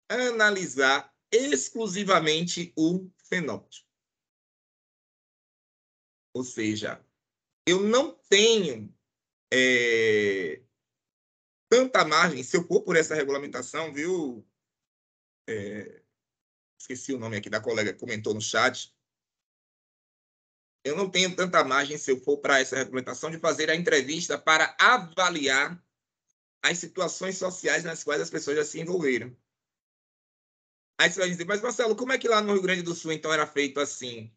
analisar exclusivamente o fenótipo. Ou seja, eu não tenho tanta margem, se eu for por essa regulamentação, viu? Esqueci o nome aqui da colega que comentou no chat. Eu não tenho tanta margem, se eu for para essa regulamentação, de fazer a entrevista para avaliar as situações sociais nas quais as pessoas já se envolveram. Aí você vai dizer, mas Marcelo, como é que lá no Rio Grande do Sul, então, era feito assim?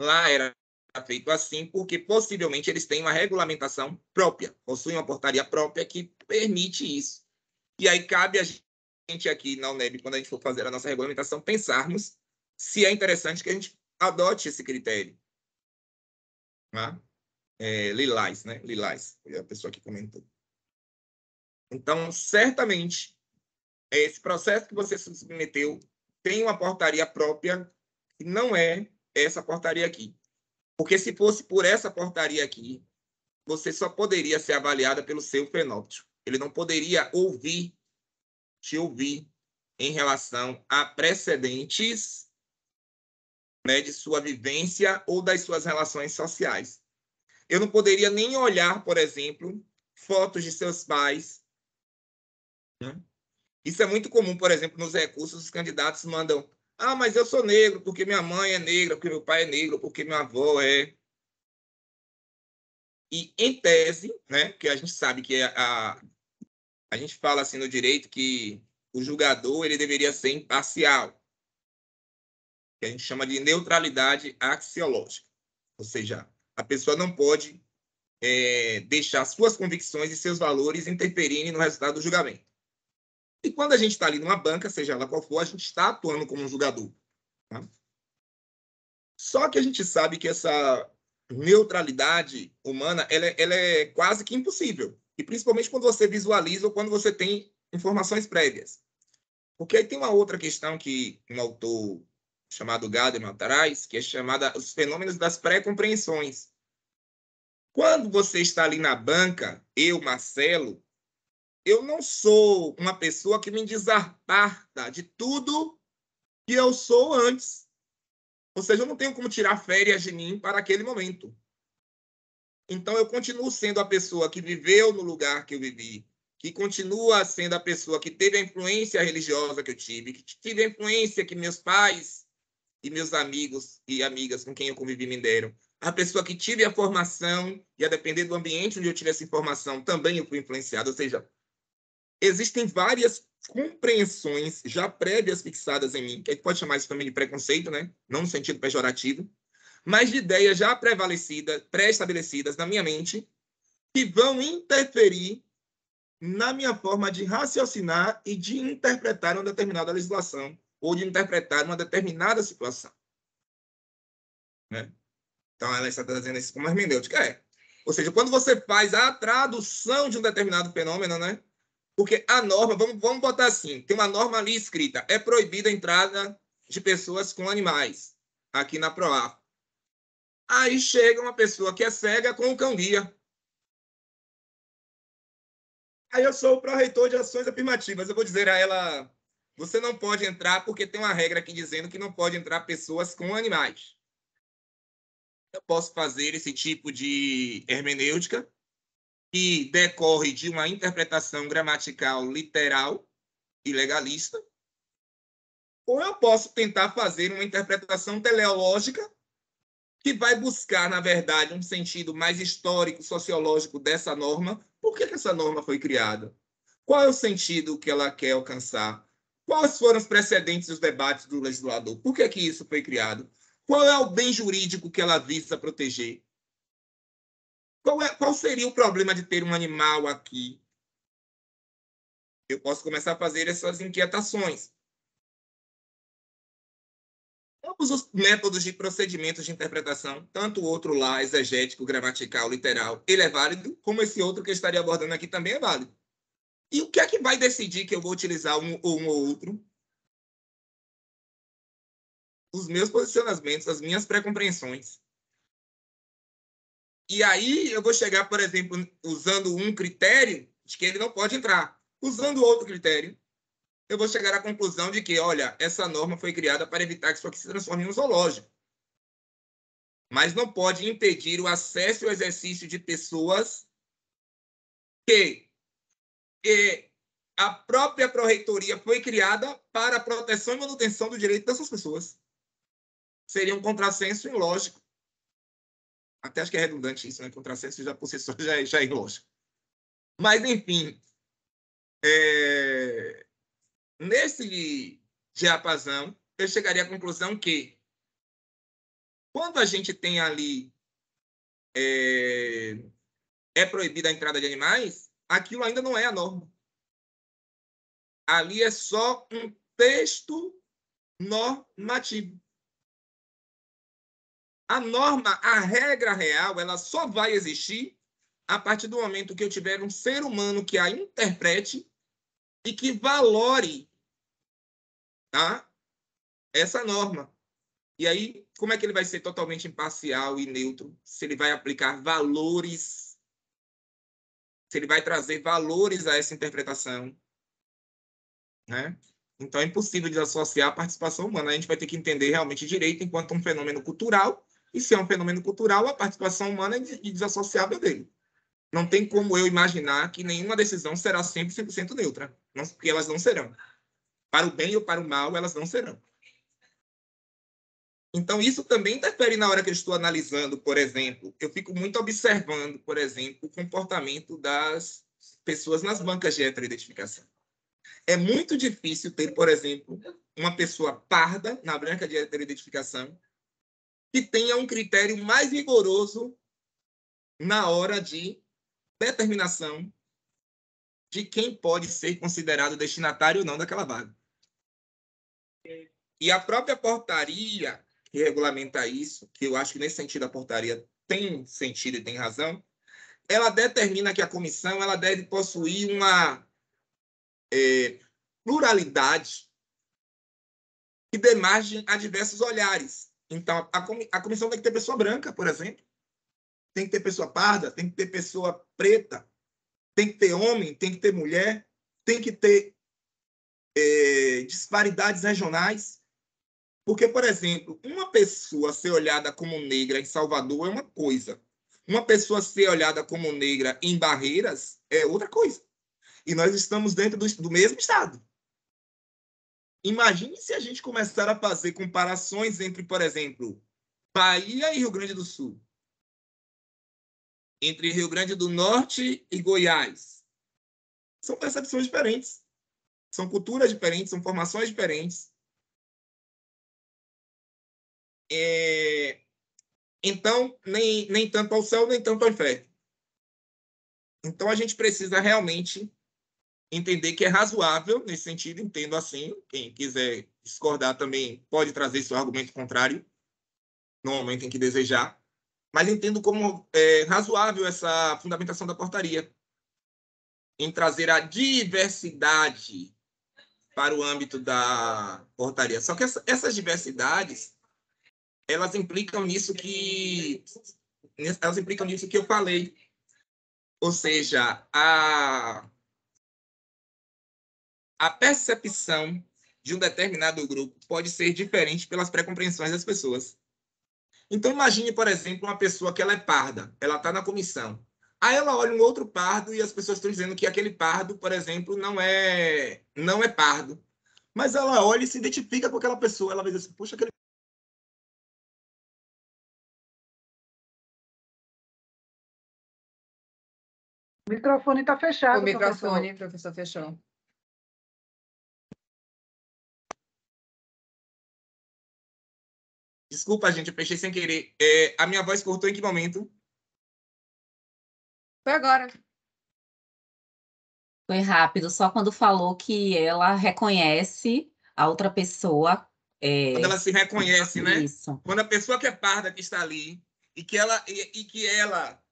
Lá era feito assim porque, possivelmente, eles têm uma regulamentação própria, possuem uma portaria própria que permite isso. E aí cabe a gente aqui na UNEB, quando a gente for fazer a nossa regulamentação, pensarmos se é interessante que a gente adote esse critério. Tá? Lilás, né? Lilás, foi a pessoa que comentou. Então, certamente, esse processo que você se submeteu tem uma portaria própria que não é essa portaria aqui. Porque se fosse por essa portaria aqui, você só poderia ser avaliada pelo seu fenótipo. Ele não poderia te ouvir em relação a precedentes, né, de sua vivência ou das suas relações sociais. Eu não poderia nem olhar, por exemplo, fotos de seus pais. Né? Isso é muito comum, por exemplo, nos recursos, os candidatos mandam: ah, mas eu sou negro porque minha mãe é negra, porque meu pai é negro, porque minha avó é... E, em tese, né, que a gente sabe que a gente fala assim no direito que o julgador ele deveria ser imparcial, que a gente chama de neutralidade axiológica. Ou seja, a pessoa não pode deixar suas convicções e seus valores interferirem no resultado do julgamento. E quando a gente está ali numa banca, seja ela qual for, a gente está atuando como um julgador. Tá? Só que a gente sabe que essa neutralidade humana ela é quase que impossível. E principalmente quando você visualiza ou quando você tem informações prévias. Porque aí tem uma outra questão que um autor chamado Gadamer traz, que é chamada os fenômenos das pré-compreensões. Quando você está ali na banca, eu, Marcelo, eu não sou uma pessoa que me desaparta de tudo que eu sou antes. Ou seja, eu não tenho como tirar férias de mim para aquele momento. Então, eu continuo sendo a pessoa que viveu no lugar que eu vivi, que continua sendo a pessoa que teve a influência religiosa que eu tive, que tive a influência que meus pais e meus amigos e amigas com quem eu convivi me deram. A pessoa que tive a formação, e a depender do ambiente onde eu tive essa informação, também eu fui influenciado. Ou seja, existem várias compreensões já prévias fixadas em mim, que a gente pode chamar isso também de preconceito, né? Não no sentido pejorativo, mas de ideias já prevalecidas, pré-estabelecidas na minha mente, que vão interferir na minha forma de raciocinar e de interpretar uma determinada legislação ou de interpretar uma determinada situação. Né? Então, ela está trazendo isso como hermenêutica. Ou seja, quando você faz a tradução de um determinado fenômeno, né? Porque a norma, vamos botar assim, tem uma norma ali escrita, é proibida a entrada de pessoas com animais, aqui na PROAF. Aí chega uma pessoa que é cega com o cão-guia. Aí eu sou o pró-reitor de ações afirmativas. Eu vou dizer a ela, você não pode entrar porque tem uma regra aqui dizendo que não pode entrar pessoas com animais. Eu posso fazer esse tipo de hermenêutica que decorre de uma interpretação gramatical literal e legalista, ou eu posso tentar fazer uma interpretação teleológica que vai buscar, na verdade, um sentido mais histórico, sociológico dessa norma. Por que essa norma foi criada? Qual é o sentido que ela quer alcançar? Quais foram os precedentes e os debates do legislador? Por que isso foi criado? Qual é o bem jurídico que ela visa proteger? Qual seria o problema de ter um animal aqui? Eu posso começar a fazer essas inquietações. Ambos os métodos de procedimentos de interpretação, tanto o outro lá, exegético, gramatical, literal, ele é válido, como esse outro que eu estaria abordando aqui também é válido. E o que é que vai decidir que eu vou utilizar um ou outro? Os meus posicionamentos, as minhas pré-compreensões. E aí eu vou chegar, por exemplo, usando um critério de que ele não pode entrar. Usando outro critério, eu vou chegar à conclusão de que, olha, essa norma foi criada para evitar que isso aqui se transforme em um zoológico. Mas não pode impedir o acesso e o exercício de pessoas que a própria pró-reitoria foi criada para a proteção e manutenção do direito dessas pessoas. Seria um contrassenso ilógico. Até acho que é redundante isso, né? Contrassenso já por si só já é ilógico. Mas, enfim, nesse diapasão, eu chegaria à conclusão que, quando a gente tem ali é proibida a entrada de animais, aquilo ainda não é a norma. Ali é só um texto normativo. A norma, a regra real, ela só vai existir a partir do momento que eu tiver um ser humano que a interprete e que valore, tá, essa norma. E aí, como é que ele vai ser totalmente imparcial e neutro? Se ele vai aplicar valores, se ele vai trazer valores a essa interpretação, né? Então, é impossível desassociar a participação humana. A gente vai ter que entender realmente direito enquanto um fenômeno cultural, e se é um fenômeno cultural, a participação humana é desassociável dele. Não tem como eu imaginar que nenhuma decisão será sempre 100% neutra, porque elas não serão. Para o bem ou para o mal, elas não serão. Então, isso também interfere na hora que eu estou analisando, por exemplo. Eu fico muito observando, por exemplo, o comportamento das pessoas nas bancas de heteroidentificação. É muito difícil ter, por exemplo, uma pessoa parda na banca de heteroidentificação que tenha um critério mais rigoroso na hora de determinação de quem pode ser considerado destinatário ou não daquela vaga. E a própria portaria que regulamenta isso, que eu acho que nesse sentido a portaria tem sentido e tem razão, ela determina que a comissão ela deve possuir uma pluralidade que dê margem a diversos olhares. Então, a comissão tem que ter pessoa branca, por exemplo, tem que ter pessoa parda, tem que ter pessoa preta, tem que ter homem, tem que ter mulher, tem que ter disparidades regionais. Porque, por exemplo, uma pessoa ser olhada como negra em Salvador é uma coisa. Uma pessoa ser olhada como negra em Barreiras é outra coisa. E nós estamos dentro do mesmo estado. Imagine se a gente começar a fazer comparações entre, por exemplo, Bahia e Rio Grande do Sul. Entre Rio Grande do Norte e Goiás. São percepções diferentes. São culturas diferentes, são formações diferentes. Então, nem tanto ao céu, nem tanto ao inferno. Então, a gente precisa realmente entender que é razoável, nesse sentido, entendo assim. Quem quiser discordar também pode trazer seu argumento contrário, no momento em que desejar. mas entendo como razoável essa fundamentação da portaria, em trazer a diversidade para o âmbito da portaria. Só que essas diversidades, elas implicam nisso que eu falei. Ou seja, a percepção de um determinado grupo pode ser diferente pelas pré-compreensões das pessoas. Então, imagine, por exemplo, uma pessoa que ela é parda, ela está na comissão. Aí ela olha um outro pardo e as pessoas estão dizendo que aquele pardo, por exemplo, não é pardo. Mas ela olha e se identifica com aquela pessoa. Ela vai dizer assim, puxa, aquele... O microfone está fechado, O microfone, professor, fechou. Desculpa, gente, eu fechei sem querer. A minha voz cortou em que momento? Foi agora. Foi rápido, só quando falou que ela reconhece a outra pessoa. Quando ela se reconhece, né? Isso. Quando a pessoa que é parda que está ali e que ela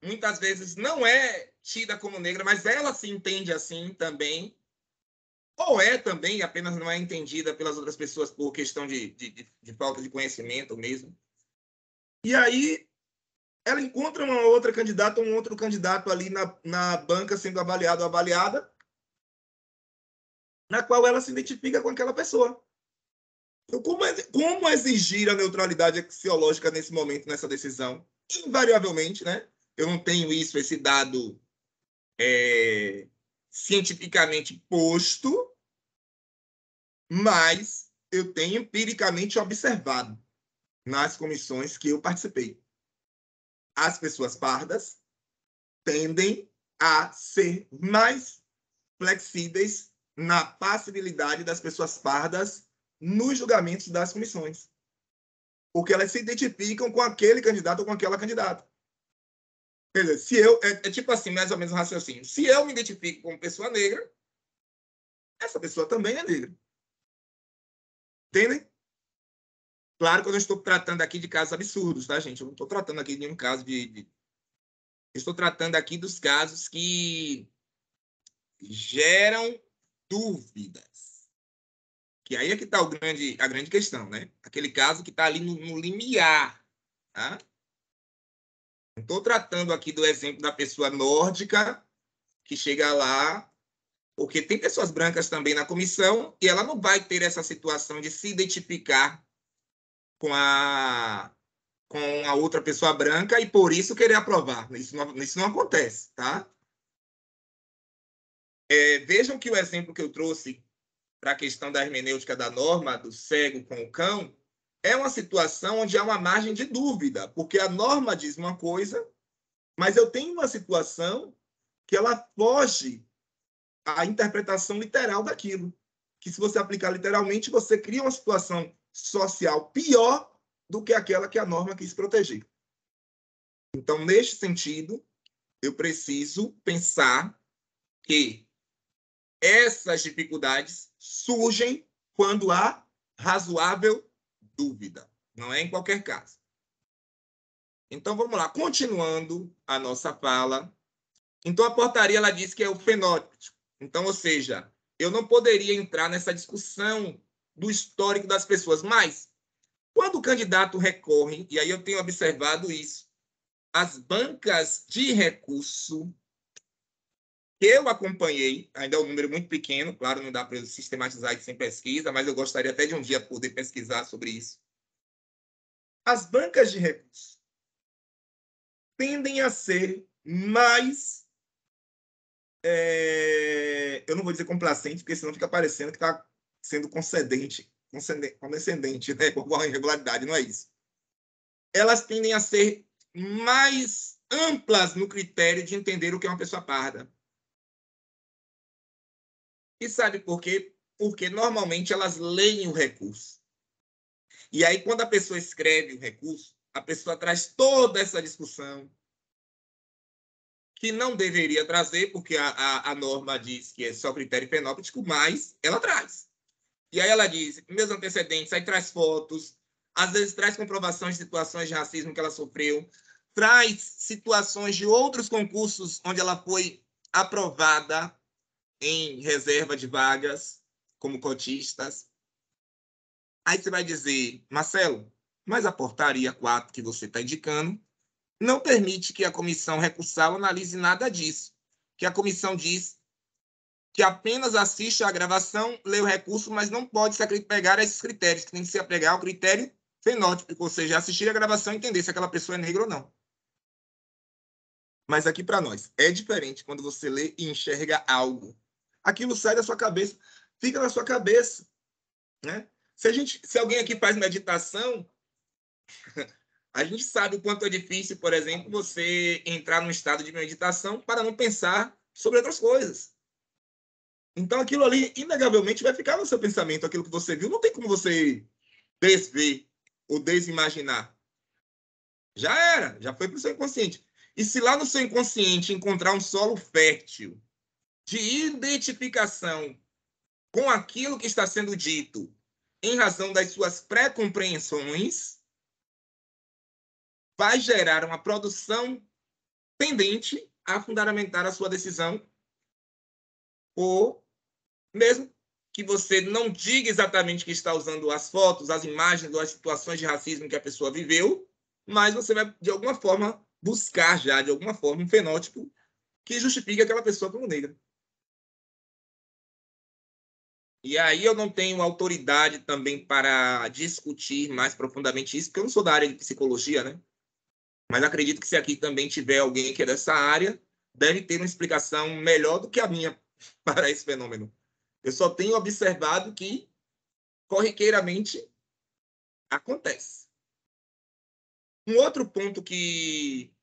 muitas vezes não é tida como negra, mas ela se entende assim também, ou também, apenas não é entendida pelas outras pessoas por questão de falta de conhecimento mesmo. E aí ela encontra uma outra candidata, um outro candidato ali na banca sendo avaliado ou avaliada, na qual ela se identifica com aquela pessoa. Então, como exigir a neutralidade axiológica nesse momento, nessa decisão? Invariavelmente, né? Eu não tenho esse dado cientificamente posto, mas eu tenho empiricamente observado nas comissões que eu participei. As pessoas pardas tendem a ser mais flexíveis na passibilidade das pessoas pardas nos julgamentos das comissões. Porque elas se identificam com aquele candidato ou com aquela candidata. Quer dizer, se eu... É tipo assim, mais ou menos um raciocínio. Se eu me identifico como pessoa negra, essa pessoa também é negra. Entendem? Claro que eu não estou tratando aqui de casos absurdos, tá, gente? Eu não estou tratando aqui de nenhum caso Eu estou tratando aqui dos casos que geram dúvidas. Que aí é que está a grande questão, né? Aquele caso que está ali no limiar, tá? Não estou tratando aqui do exemplo da pessoa nórdica que chega lá, porque tem pessoas brancas também na comissão e ela não vai ter essa situação de se identificar com a outra pessoa branca e por isso querer aprovar. Isso não acontece, tá? Vejam que o exemplo que eu trouxe para a questão da hermenêutica da norma, do cego com o cão, é uma situação onde há uma margem de dúvida, porque a norma diz uma coisa, mas eu tenho uma situação que ela foge à interpretação literal daquilo. Que se você aplicar literalmente, você cria uma situação social pior do que aquela que a norma quis proteger. Então, neste sentido, eu preciso pensar que essas dificuldades surgem quando há razoável dúvida. Não é em qualquer caso. Então, vamos lá. Continuando a nossa fala. Então, a portaria ela diz que é o fenótipo. Então, ou seja, eu não poderia entrar nessa discussão do histórico das pessoas, mas quando o candidato recorre, e aí eu tenho observado isso, as bancas de recurso que eu acompanhei, ainda é um número muito pequeno, claro, não dá para eu sistematizar isso sem pesquisa, mas eu gostaria até de um dia poder pesquisar sobre isso. As bancas de recurso tendem a ser mais... eu não vou dizer complacente, porque senão fica parecendo que está sendo condescendente, né? Com alguma irregularidade, não é isso. Elas tendem a ser mais amplas no critério de entender o que é uma pessoa parda. E sabe por quê? Porque normalmente elas leem o recurso. E aí, quando a pessoa escreve o recurso, a pessoa traz toda essa discussão que não deveria trazer, porque a norma diz que é só critério fenótipo, mas ela traz. E aí ela diz, meus antecedentes, aí traz fotos, às vezes traz comprovações de situações de racismo que ela sofreu, traz situações de outros concursos onde ela foi aprovada em reserva de vagas, como cotistas. Aí você vai dizer, Marcelo, mas a portaria 4 que você está indicando não permite que a comissão recursal analise nada disso. Que a comissão diz que apenas assiste à gravação, lê o recurso, mas não pode se apegar a esses critérios, que tem que se apegar ao critério fenótipo, ou seja, assistir a gravação e entender se aquela pessoa é negra ou não. Mas aqui para nós, é diferente quando você lê e enxerga algo. Aquilo sai da sua cabeça, fica na sua cabeça, né? Se alguém aqui faz meditação, a gente sabe o quanto é difícil, por exemplo, você entrar num estado de meditação para não pensar sobre outras coisas. Então, aquilo ali, inegavelmente, vai ficar no seu pensamento. Aquilo que você viu, não tem como você desver ou desimaginar. Já era, já foi para o seu inconsciente. E se lá no seu inconsciente encontrar um solo fértil de identificação com aquilo que está sendo dito em razão das suas pré-compreensões, vai gerar uma produção tendente a fundamentar a sua decisão, ou mesmo que você não diga exatamente que está usando as fotos, as imagens ou as situações de racismo que a pessoa viveu, mas você vai, de alguma forma, buscar já, de alguma forma, um fenótipo que justifique aquela pessoa como negra. E aí eu não tenho autoridade também para discutir mais profundamente isso, porque eu não sou da área de psicologia, né? Mas acredito que se aqui também tiver alguém que é dessa área, deve ter uma explicação melhor do que a minha para esse fenômeno. Eu só tenho observado que, corriqueiramente, acontece. Um outro ponto que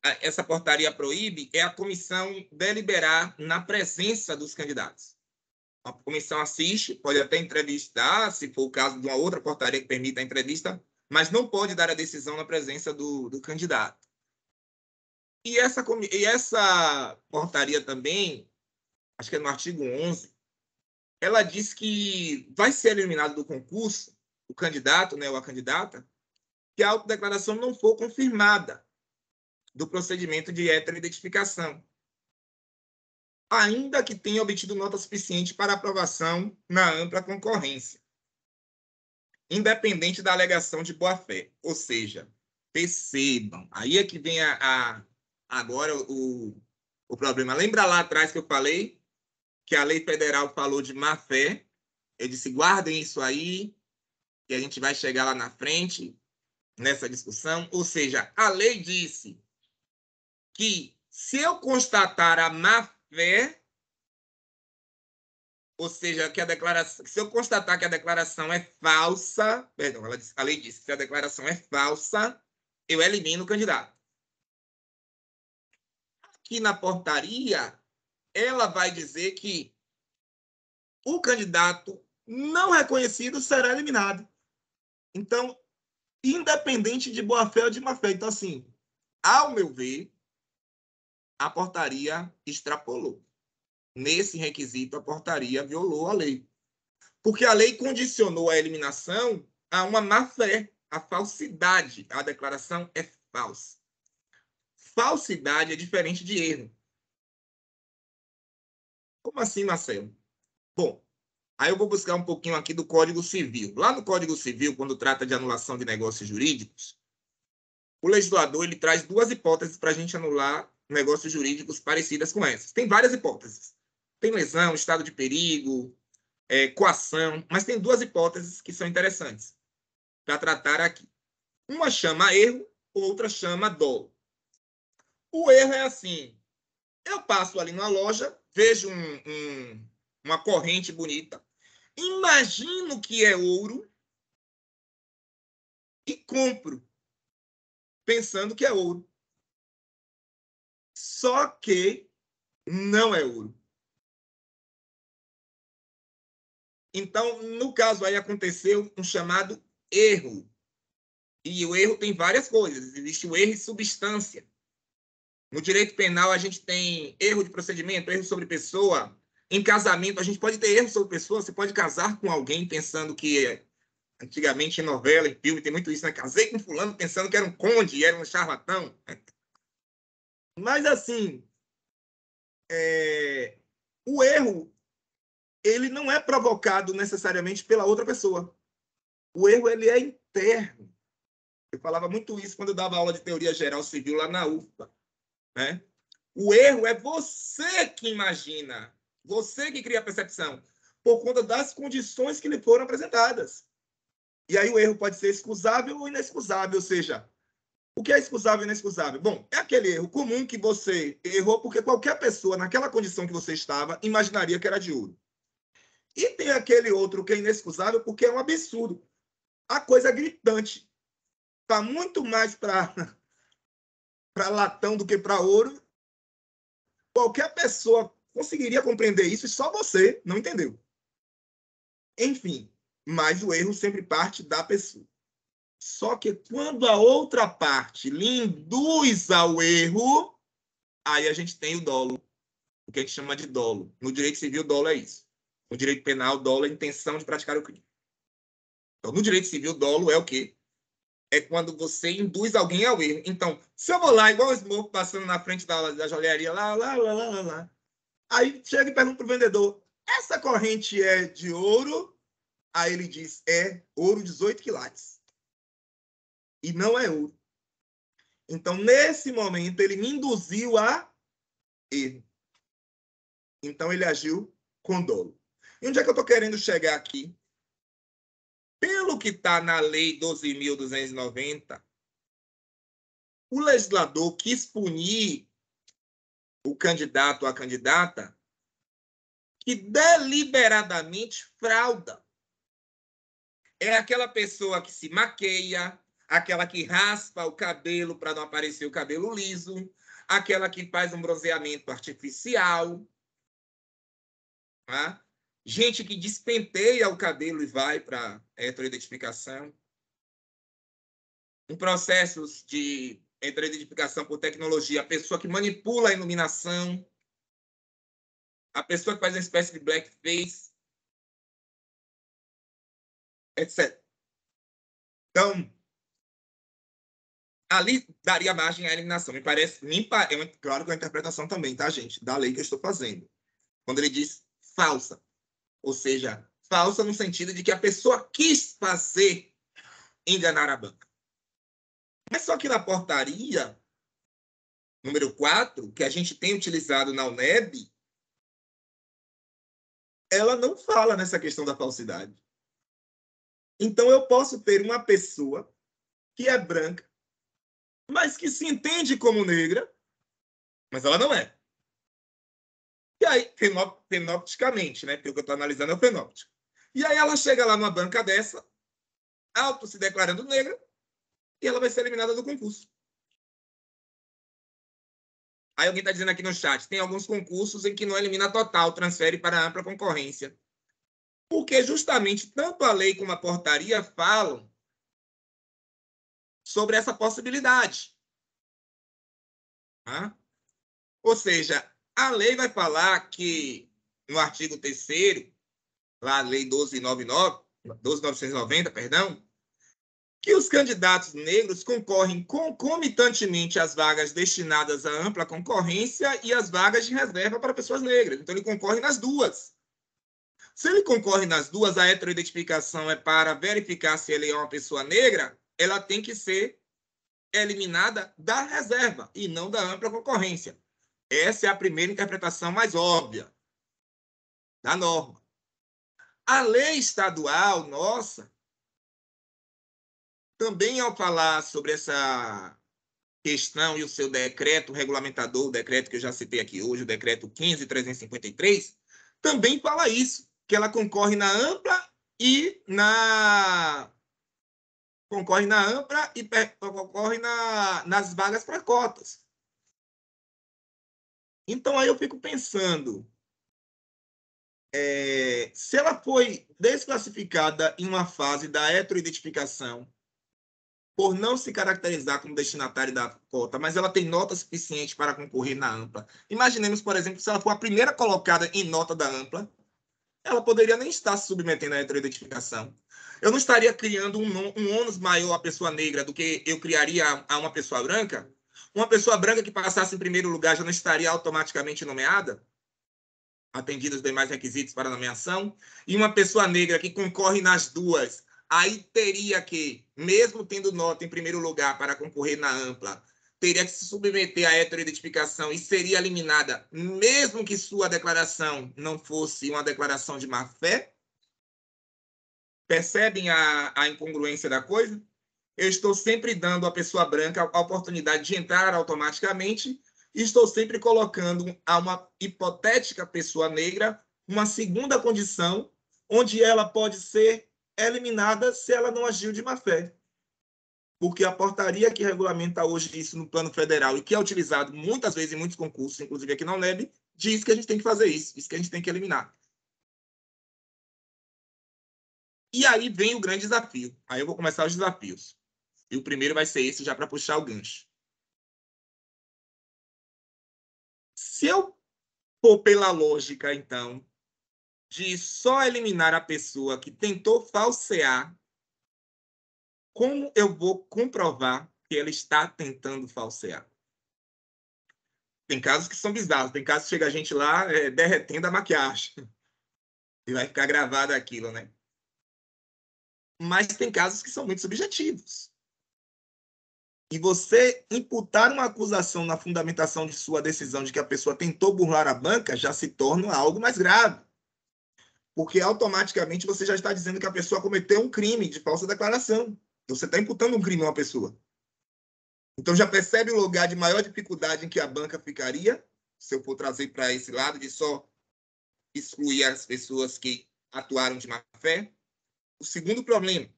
essa portaria proíbe é a comissão deliberar na presença dos candidatos. A comissão assiste, pode até entrevistar, se for o caso de uma outra portaria que permita a entrevista, mas não pode dar a decisão na presença do candidato. E essa portaria também, acho que é no artigo 11, ela diz que vai ser eliminado do concurso o candidato, né, ou a candidata, que a autodeclaração não for confirmada do procedimento de heteroidentificação, ainda que tenha obtido nota suficiente para aprovação na ampla concorrência, independente da alegação de boa-fé. Ou seja, percebam, aí é que vem agora o problema. Lembra lá atrás que eu falei que a lei federal falou de má-fé? Eu disse, guardem isso aí, que a gente vai chegar lá na frente, nessa discussão. Ou seja, a lei disse que se eu constatar a má-fé, ou seja, que a declaração, se eu constatar que a declaração é falsa, perdão, a lei disse que se a declaração é falsa, eu elimino o candidato. Aqui na portaria, ela vai dizer que o candidato não reconhecido será eliminado. Então, independente de boa-fé ou de má-fé. Então, assim, ao meu ver, a portaria extrapolou. Nesse requisito, a portaria violou a lei. Porque a lei condicionou a eliminação a uma má-fé, a falsidade. A declaração é falsa. Falsidade é diferente de erro. Como assim, Marcelo? Bom, aí eu vou buscar um pouquinho aqui do Código Civil. Lá no Código Civil, quando trata de anulação de negócios jurídicos, o legislador ele traz duas hipóteses para a gente anular negócios jurídicos parecidas com essas. Tem várias hipóteses. Tem lesão, estado de perigo, coação, mas tem duas hipóteses que são interessantes para tratar aqui. Uma chama erro, outra chama dolo. O erro é assim, eu passo ali na loja, vejo uma corrente bonita, imagino que é ouro e compro, pensando que é ouro. Só que não é ouro. Então, no caso aí, aconteceu um chamado erro. E o erro tem várias coisas. Existe o erro em substância. No direito penal, a gente tem erro de procedimento, erro sobre pessoa. Em casamento, a gente pode ter erro sobre pessoa. Você pode casar com alguém pensando que Antigamente, em novela, em filme, tem muito isso, né? Casei com fulano pensando que era um conde e era um charlatão. Mas, assim, o erro, ele não é provocado necessariamente pela outra pessoa. O erro, ele é interno. Eu falava muito isso quando eu dava aula de teoria geral civil lá na UFPA, né? O erro é você que imagina, você que cria a percepção, por conta das condições que lhe foram apresentadas. E aí o erro pode ser excusável ou inexcusável, ou seja, o que é excusável e inexcusável? Bom, é aquele erro comum que você errou porque qualquer pessoa, naquela condição que você estava, imaginaria que era de ouro. E tem aquele outro que é inexcusável porque é um absurdo. A coisa é gritante. Está muito mais para latão do que para ouro. Qualquer pessoa conseguiria compreender isso e só você não entendeu. Enfim, mas o erro sempre parte da pessoa. Só que quando a outra parte lhe induz ao erro, aí a gente tem o dolo, o que a gente chama de dolo. No direito civil, dolo é isso. No direito penal, dolo é a intenção de praticar o crime. Então, no direito civil, dolo é o quê? É quando você induz alguém ao erro. Então, se eu vou lá, igual o Smoke, passando na frente da joalheria, lá, aí chega e pergunta para o vendedor, essa corrente é de ouro? Aí ele diz, é ouro 18 quilates. E não é ouro. Então, nesse momento, ele me induziu a erro. Então, ele agiu com dolo. E onde é que eu estou querendo chegar aqui? Pelo que está na Lei 12.290, o legislador quis punir o candidato ou a candidata que deliberadamente frauda. É aquela pessoa que se maqueia, aquela que raspa o cabelo para não aparecer o cabelo liso, aquela que faz um bronzeamento artificial, tá? Gente que despenteia o cabelo e vai para heteroidentificação. Em processos de heteroidentificação por tecnologia, a pessoa que manipula a iluminação, a pessoa que faz uma espécie de blackface, etc. Então, ali daria margem à eliminação. Me parece, claro que é uma interpretação também, tá, gente? Da lei que eu estou fazendo. Quando ele diz falsa. Ou seja, falsa no sentido de que a pessoa quis fazer enganar a banca. Mas só que na portaria, número 4, que a gente tem utilizado na UNEB, ela não fala nessa questão da falsidade. Então, eu posso ter uma pessoa que é branca, mas que se entende como negra, mas ela não é. E aí, fenopticamente, né? Porque o que eu estou analisando é o fenóptico. E aí ela chega lá numa banca dessa, auto se declarando negra, e ela vai ser eliminada do concurso. Aí alguém está dizendo aqui no chat, tem alguns concursos em que não elimina total, transfere para ampla concorrência. Porque justamente tanto a lei como a portaria falam sobre essa possibilidade. Tá? Ou seja, a lei vai falar que, no artigo 3º, lá a lei 12.990, perdão, que os candidatos negros concorrem concomitantemente às vagas destinadas à ampla concorrência e às vagas de reserva para pessoas negras. Então, ele concorre nas duas. Se ele concorre nas duas, a heteroidentificação é para verificar se ele é uma pessoa negra, ela tem que ser eliminada da reserva e não da ampla concorrência. Essa é a primeira interpretação mais óbvia da norma. A lei estadual, nossa, também ao falar sobre essa questão e o seu decreto regulamentador, o decreto que eu já citei aqui hoje, o decreto 15.353, também fala isso, que ela concorre na ampla e concorre nas vagas para cotas. Então, aí eu fico pensando, se ela foi desclassificada em uma fase da heteroidentificação, por não se caracterizar como destinatária da cota, mas ela tem nota suficiente para concorrer na ampla. Imaginemos, por exemplo, se ela for a primeira colocada em nota da ampla, ela poderia nem estar se submetendo à heteroidentificação. Eu não estaria criando um ônus maior à pessoa negra do que eu criaria a uma pessoa branca? Uma pessoa branca que passasse em primeiro lugar já não estaria automaticamente nomeada, atendidos os demais requisitos para nomeação? E uma pessoa negra que concorre nas duas, aí teria que, mesmo tendo nota em primeiro lugar para concorrer na ampla, teria que se submeter à heteroidentificação e seria eliminada, mesmo que sua declaração não fosse uma declaração de má-fé? Percebem a incongruência da coisa? Eu estou sempre dando à pessoa branca a oportunidade de entrar automaticamente e estou sempre colocando a uma hipotética pessoa negra uma segunda condição onde ela pode ser eliminada se ela não agiu de má-fé. Porque a portaria que regulamenta hoje isso no plano federal e que é utilizado muitas vezes em muitos concursos, inclusive aqui na UNEB, diz que a gente tem que fazer isso que a gente tem que eliminar. E aí vem o grande desafio. Aí eu vou começar os desafios. E o primeiro vai ser esse, já para puxar o gancho. Se eu for pela lógica, então, de só eliminar a pessoa que tentou falsear, como eu vou comprovar que ela está tentando falsear? Tem casos que são bizarros. Tem casos que chega a gente lá derretendo a maquiagem. E vai ficar gravado aquilo, né? Mas tem casos que são muito subjetivos. E você imputar uma acusação na fundamentação de sua decisão de que a pessoa tentou burlar a banca já se torna algo mais grave. Porque automaticamente você já está dizendo que a pessoa cometeu um crime de falsa declaração. Você está imputando um crime a uma pessoa. Então já percebe o lugar de maior dificuldade em que a banca ficaria, se eu for trazer para esse lado de só excluir as pessoas que atuaram de má fé. O segundo problema,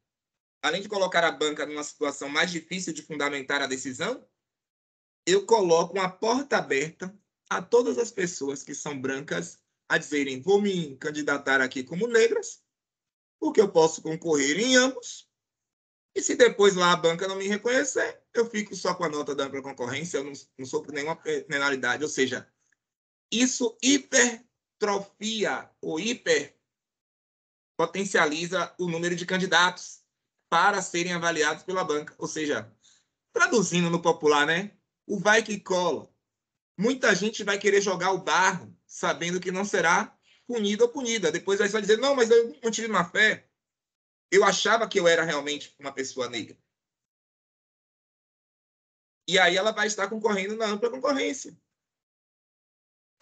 além de colocar a banca numa situação mais difícil de fundamentar a decisão, eu coloco uma porta aberta a todas as pessoas que são brancas a dizerem: vou me candidatar aqui como negras, porque eu posso concorrer em ambos, e se depois lá a banca não me reconhecer, eu fico só com a nota da ampla concorrência, eu não sou por nenhuma penalidade. Ou seja, isso hipertrofia ou hiperpotencializa o número de candidatos para serem avaliados pela banca. Ou seja, traduzindo no popular, né? O vai que cola. Muita gente vai querer jogar o barro, sabendo que não será punido ou punida. Depois vai só dizer: não, mas eu não tive má fé. Eu achava que eu era realmente uma pessoa negra. E aí ela vai estar concorrendo na ampla concorrência.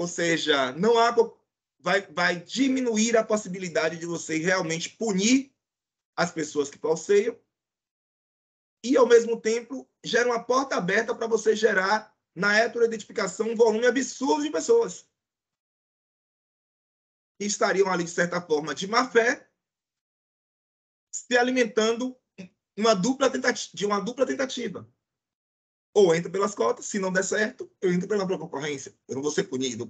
Ou seja, não há, vai diminuir a possibilidade de você realmente punir as pessoas que falseiam e, ao mesmo tempo, gera uma porta aberta para você gerar, na heteroidentificação, um volume absurdo de pessoas que estariam ali, de certa forma, de má fé, se alimentando de uma dupla tentativa. Ou entra pelas cotas, se não der certo, eu entro pela ampla concorrência. Eu não vou ser punido.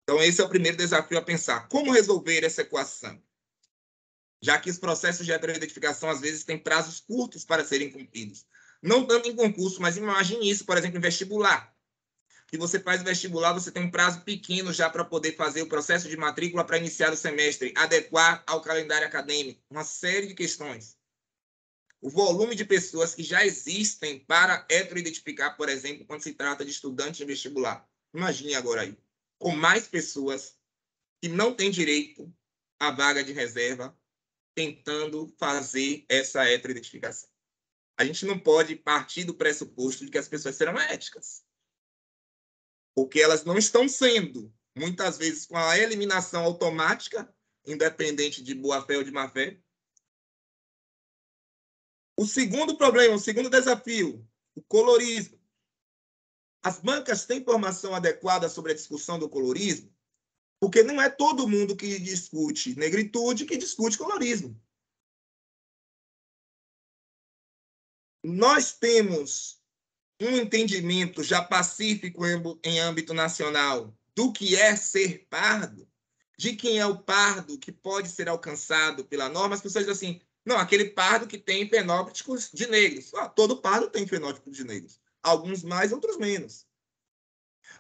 Então, esse é o primeiro desafio a pensar. Como resolver essa equação? Já que os processos de heteroidentificação, às vezes, têm prazos curtos para serem cumpridos. Não tanto em concurso, mas imagine isso, por exemplo, em vestibular. Que você faz vestibular, você tem um prazo pequeno já para poder fazer o processo de matrícula para iniciar o semestre, adequar ao calendário acadêmico, uma série de questões. O volume de pessoas que já existem para heteroidentificar, por exemplo, quando se trata de estudantes de vestibular. Imagine agora aí, com mais pessoas que não têm direito à vaga de reserva, tentando fazer essa heteroidentificação. A gente não pode partir do pressuposto de que as pessoas serão éticas. Porque elas não estão sendo, muitas vezes com a eliminação automática, independente de boa-fé ou de má-fé. O segundo problema, o segundo desafio, o colorismo. As bancas têm informação adequada sobre a discussão do colorismo? Porque não é todo mundo que discute negritude que discute colorismo. Nós temos um entendimento já pacífico em âmbito nacional do que é ser pardo, de quem é o pardo que pode ser alcançado pela norma. As pessoas dizem assim: não, aquele pardo que tem fenótipos de negros. Todo pardo tem fenótipos de negros. Alguns mais, outros menos.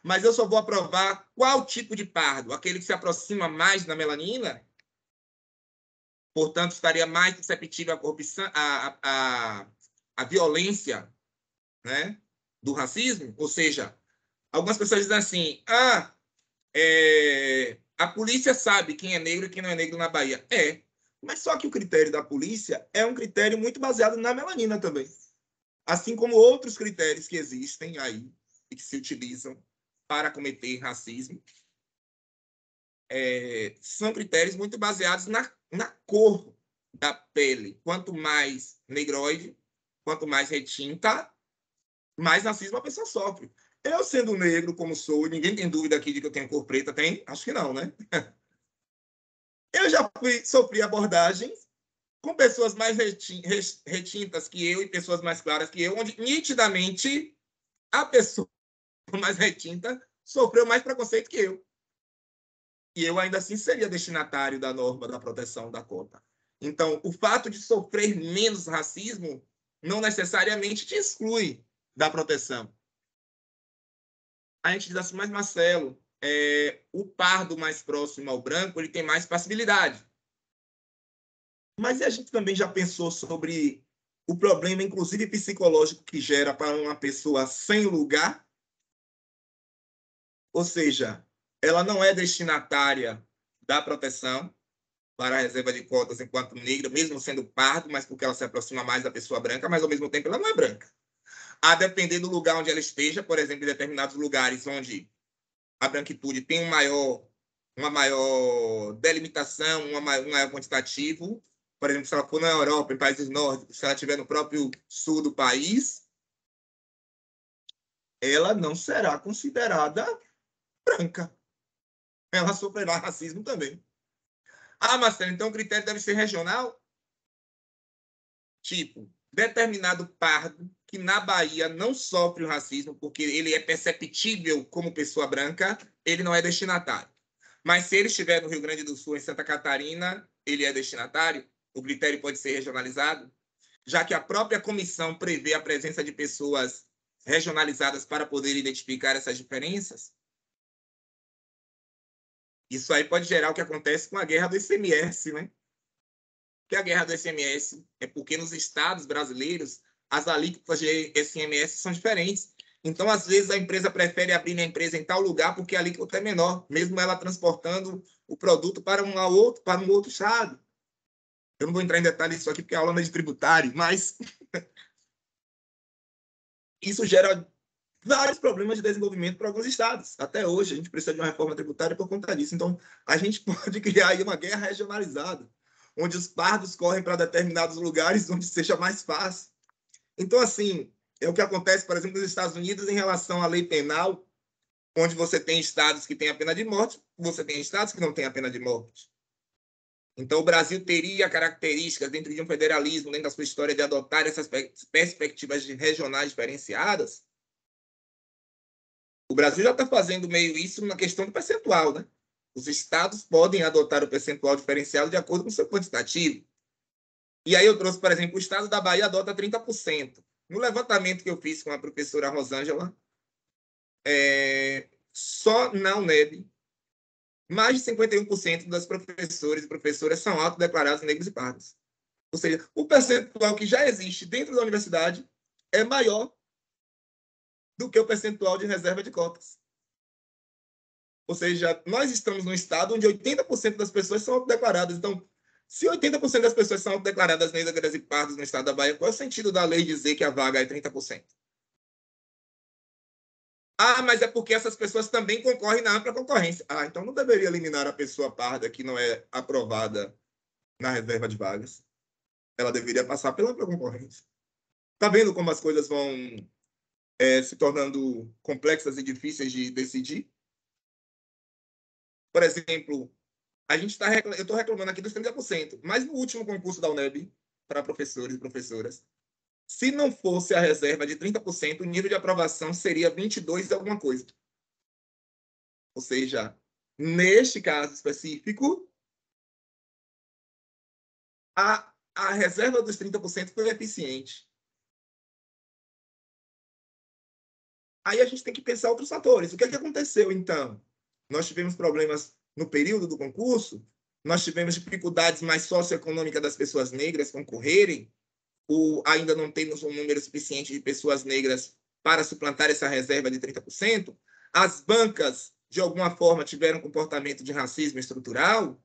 Mas eu só vou aprovar qual tipo de pardo? Aquele que se aproxima mais da melanina? portanto, estaria mais susceptível à corrupção, à violência, né, do racismo. Ou seja, algumas pessoas dizem assim, a polícia sabe quem é negro e quem não é negro na Bahia. Mas só que o critério da polícia é um critério muito baseado na melanina também. Assim como outros critérios que existem aí e que se utilizam para cometer racismo, são critérios muito baseados na cor da pele. Quanto mais negroide, quanto mais retinta, mais racismo a pessoa sofre. Eu, sendo negro como sou, ninguém tem dúvida aqui de que eu tenho cor preta, tem? Acho que não, né? Eu já sofri abordagens com pessoas mais retintas que eu e pessoas mais claras que eu, onde nitidamente a pessoa mais retinta sofreu mais preconceito que eu. E eu ainda assim seria destinatário da norma da proteção da cota. Então, o fato de sofrer menos racismo não necessariamente te exclui da proteção. A gente diz assim, mas Marcelo, o pardo mais próximo ao branco, ele tem mais passibilidade. Mas a gente também já pensou sobre o problema, inclusive psicológico, que gera para uma pessoa sem lugar? Ou seja, ela não é destinatária da proteção para a reserva de cotas enquanto negra, mesmo sendo pardo, mas porque ela se aproxima mais da pessoa branca, mas ao mesmo tempo ela não é branca. A depender do lugar onde ela esteja, por exemplo, em determinados lugares onde a branquitude tem uma maior delimitação, um maior quantitativo. Por exemplo, se ela for na Europa, em países nórdicos, se ela estiver no próprio sul do país, ela não será considerada branca. Ela sofrerá racismo também. Marcelo, então o critério deve ser regional? Tipo, determinado pardo que na Bahia não sofre o racismo porque ele é perceptível como pessoa branca, ele não é destinatário. Mas se ele estiver no Rio Grande do Sul, em Santa Catarina, ele é destinatário? O critério pode ser regionalizado? Já que a própria comissão prevê a presença de pessoas regionalizadas para poder identificar essas diferenças? Isso aí pode gerar o que acontece com a guerra do ICMS, né? Que a guerra do ICMS é porque nos estados brasileiros as alíquotas de ICMS são diferentes. Então, às vezes, a empresa prefere abrir a empresa em tal lugar porque a alíquota é menor, mesmo ela transportando o produto para um outro estado. Eu não vou entrar em detalhes disso aqui porque a aula não é de tributário, mas isso gera vários problemas de desenvolvimento para alguns estados. Até hoje, a gente precisa de uma reforma tributária por conta disso. Então, a gente pode criar aí uma guerra regionalizada, onde os pardos correm para determinados lugares onde seja mais fácil. Então, assim, é o que acontece, por exemplo, nos Estados Unidos em relação à lei penal, onde você tem estados que têm a pena de morte, você tem estados que não têm a pena de morte. Então, o Brasil teria características, dentro de um federalismo, dentro da sua história, de adotar essas perspectivas regionais diferenciadas. O Brasil já está fazendo meio isso na questão do percentual, né? Os estados podem adotar o percentual diferenciado de acordo com o seu quantitativo. E aí eu trouxe, por exemplo, o estado da Bahia adota 30%. No levantamento que eu fiz com a professora Rosângela, só na UNEB, mais de 51% das professores e professoras são autodeclarados negros e pardos. Ou seja, o percentual que já existe dentro da universidade é maior do que o percentual de reserva de cotas. Ou seja, nós estamos num estado onde 80% das pessoas são autodeclaradas. Então, se 80% das pessoas são autodeclaradas negras e pardas no estado da Bahia, qual é o sentido da lei dizer que a vaga é 30%? Mas é porque essas pessoas também concorrem na ampla concorrência. Então não deveria eliminar a pessoa parda que não é aprovada na reserva de vagas. Ela deveria passar pela ampla concorrência. Está vendo como as coisas vão se tornando complexas e difíceis de decidir? Por exemplo, eu estou reclamando aqui dos 30%, mas no último concurso da UNEB, para professores e professoras, se não fosse a reserva de 30%, o nível de aprovação seria 22 e alguma coisa. Ou seja, neste caso específico, a reserva dos 30% foi eficiente. Aí a gente tem que pensar outros fatores. O que é que aconteceu, então? Nós tivemos problemas no período do concurso, nós tivemos dificuldades mais socioeconômicas das pessoas negras concorrerem, ou ainda não temos um número suficiente de pessoas negras para suplantar essa reserva de 30%, as bancas, de alguma forma, tiveram comportamento de racismo estrutural,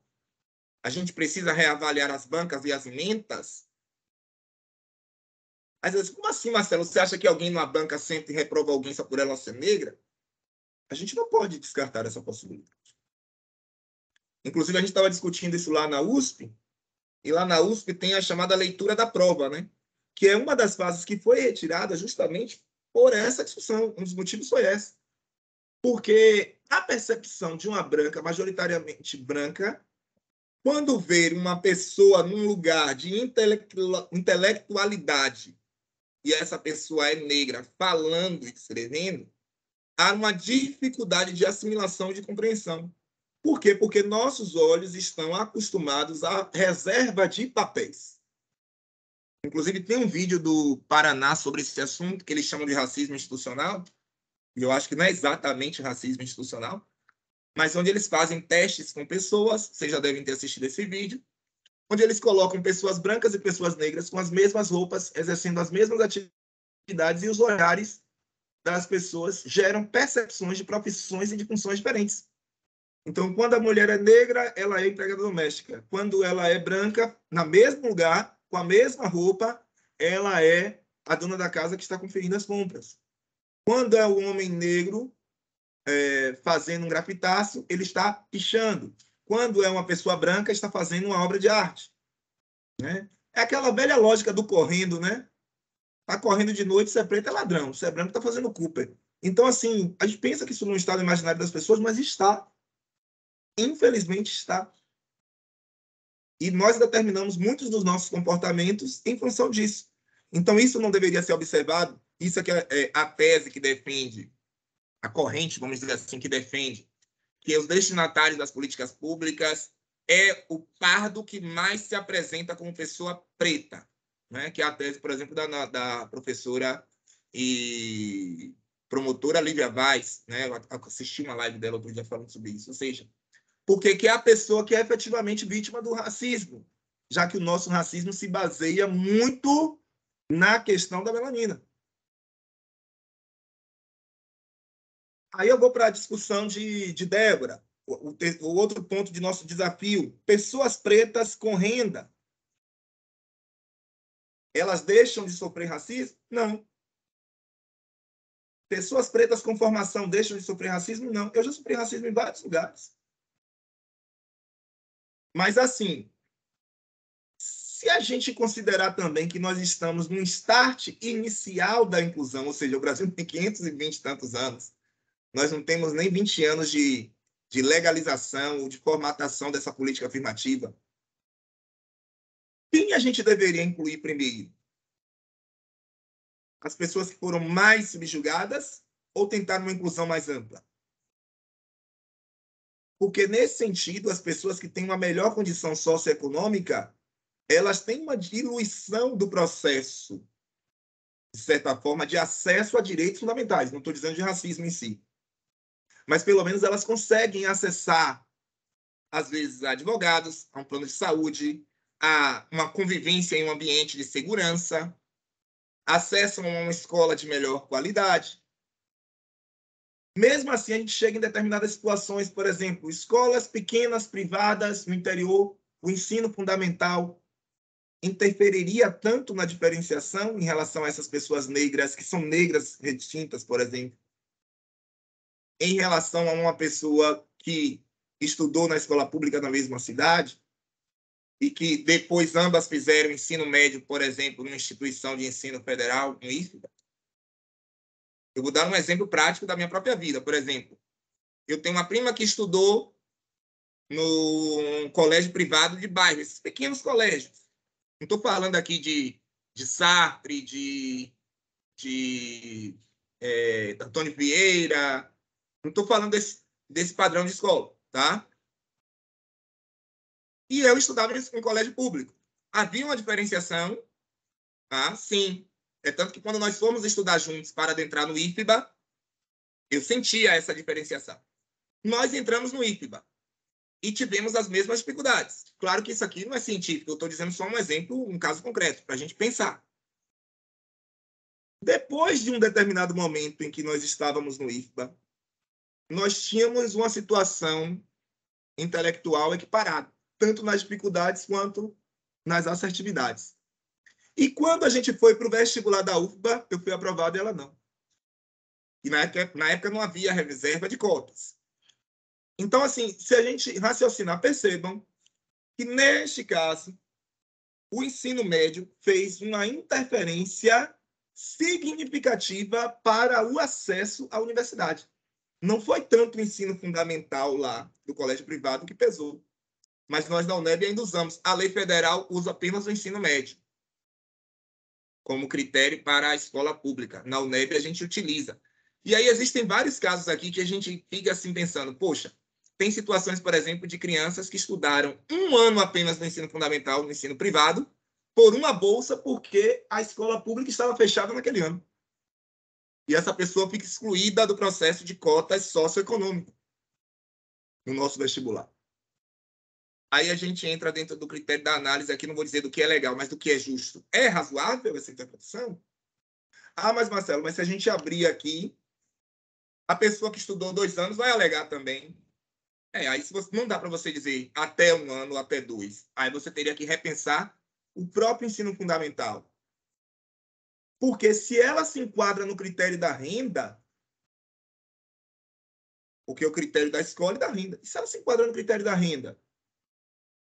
a gente precisa reavaliar as bancas e as ementas. Às vezes, como assim, Marcelo? Você acha que alguém numa banca senta e reprova alguém só por ela ser negra? A gente não pode descartar essa possibilidade. Inclusive, a gente estava discutindo isso lá na USP, e lá na USP tem a chamada leitura da prova, né? Que é uma das fases que foi retirada justamente por essa discussão. Um dos motivos foi esse. Porque a percepção de uma branca, majoritariamente branca, quando ver uma pessoa num lugar de intelectualidade e essa pessoa é negra falando e escrevendo, há uma dificuldade de assimilação e de compreensão. Por quê? Porque nossos olhos estão acostumados à reserva de papéis. Inclusive, tem um vídeo do Paraná sobre esse assunto, que eles chamam de racismo institucional, e eu acho que não é exatamente racismo institucional, mas onde eles fazem testes com pessoas, vocês já devem ter assistido esse vídeo, onde eles colocam pessoas brancas e pessoas negras com as mesmas roupas, exercendo as mesmas atividades, e os olhares das pessoas geram percepções de profissões e de funções diferentes. Então, quando a mulher é negra, ela é empregada doméstica. Quando ela é branca, no mesmo lugar, com a mesma roupa, ela é a dona da casa que está conferindo as compras. Quando é o homem negro fazendo um grafitaço, ele está pichando. Quando é uma pessoa branca, está fazendo uma obra de arte. Né? É aquela velha lógica do correndo, né? Está correndo de noite, se é preto é ladrão, se é branco está fazendo Cooper. Então, assim, a gente pensa que isso não está no imaginário das pessoas, mas está. Infelizmente está. E nós determinamos muitos dos nossos comportamentos em função disso. Então, isso não deveria ser observado. Isso é a tese que defende, a corrente, vamos dizer assim, que defende que os destinatários das políticas públicas é o pardo que mais se apresenta como pessoa preta, né? Que é a tese, por exemplo, da professora e promotora Lívia Vaz, né? Eu assisti uma live dela outro dia falando sobre isso. Ou seja, porque que é a pessoa que é efetivamente vítima do racismo, já que o nosso racismo se baseia muito na questão da melanina. Aí eu vou para a discussão de Débora, o outro ponto de nosso desafio. Pessoas pretas com renda, elas deixam de sofrer racismo? Não. Pessoas pretas com formação deixam de sofrer racismo? Não. Eu já sofri racismo em vários lugares. Mas, assim, se a gente considerar também que nós estamos no start inicial da inclusão, ou seja, o Brasil tem 520 e tantos anos, nós não temos nem 20 anos de legalização ou de formatação dessa política afirmativa, quem a gente deveria incluir primeiro? As pessoas que foram mais subjugadas ou tentar uma inclusão mais ampla? Porque, nesse sentido, as pessoas que têm uma melhor condição socioeconômica, elas têm uma diluição do processo, de certa forma, de acesso a direitos fundamentais. Não estou dizendo de racismo em si. Mas, pelo menos, elas conseguem acessar, às vezes, a advogados, a um plano de saúde, a uma convivência em um ambiente de segurança, acessam a uma escola de melhor qualidade. Mesmo assim, a gente chega em determinadas situações, por exemplo, escolas pequenas, privadas, no interior, o ensino fundamental interferiria tanto na diferenciação em relação a essas pessoas negras, que são negras retintas, por exemplo, em relação a uma pessoa que estudou na escola pública na mesma cidade e que depois ambas fizeram ensino médio, por exemplo, numa instituição de ensino federal, no IFBA. Eu vou dar um exemplo prático da minha própria vida. Por exemplo, eu tenho uma prima que estudou no colégio privado de bairro, esses pequenos colégios. Não estou falando aqui de Sartre, de Antônio Vieira, não estou falando desse padrão de escola, tá? E eu estudava em colégio público. Havia uma diferenciação, tá? Sim. É tanto que quando nós fomos estudar juntos para adentrar no IFBA, eu sentia essa diferenciação. Nós entramos no IFBA. e tivemos as mesmas dificuldades. Claro que isso aqui não é científico, eu estou dizendo só um exemplo, um caso concreto, para a gente pensar. Depois de um determinado momento em que nós estávamos no IFBA, nós tínhamos uma situação intelectual equiparada, tanto nas dificuldades quanto nas assertividades. E quando a gente foi para o vestibular da UFBA, eu fui aprovado e ela não. E na época não havia reserva de cotas. Então, assim, se a gente raciocinar, percebam que, neste caso, o ensino médio fez uma interferência significativa para o acesso à universidade. Não foi tanto o ensino fundamental lá do colégio privado que pesou, mas nós na UNEB ainda usamos. A lei federal usa apenas o ensino médio como critério para a escola pública. Na UNEB a gente utiliza. E aí existem vários casos aqui que a gente fica assim pensando, poxa, tem situações, por exemplo, de crianças que estudaram um ano apenas no ensino fundamental, no ensino privado, por uma bolsa, porque a escola pública estava fechada naquele ano. E essa pessoa fica excluída do processo de cotas socioeconômico no nosso vestibular. Aí a gente entra dentro do critério da análise, aqui não vou dizer do que é legal, mas do que é justo. É razoável essa interpretação? Ah, mas Marcelo, mas se a gente abrir aqui, a pessoa que estudou 2 anos vai alegar também. Aí se você, não dá para você dizer até 1 ano, até 2. Aí você teria que repensar o próprio ensino fundamental. Porque se ela se enquadra no critério da renda, porque é o critério da escola e da renda, e se ela se enquadra no critério da renda,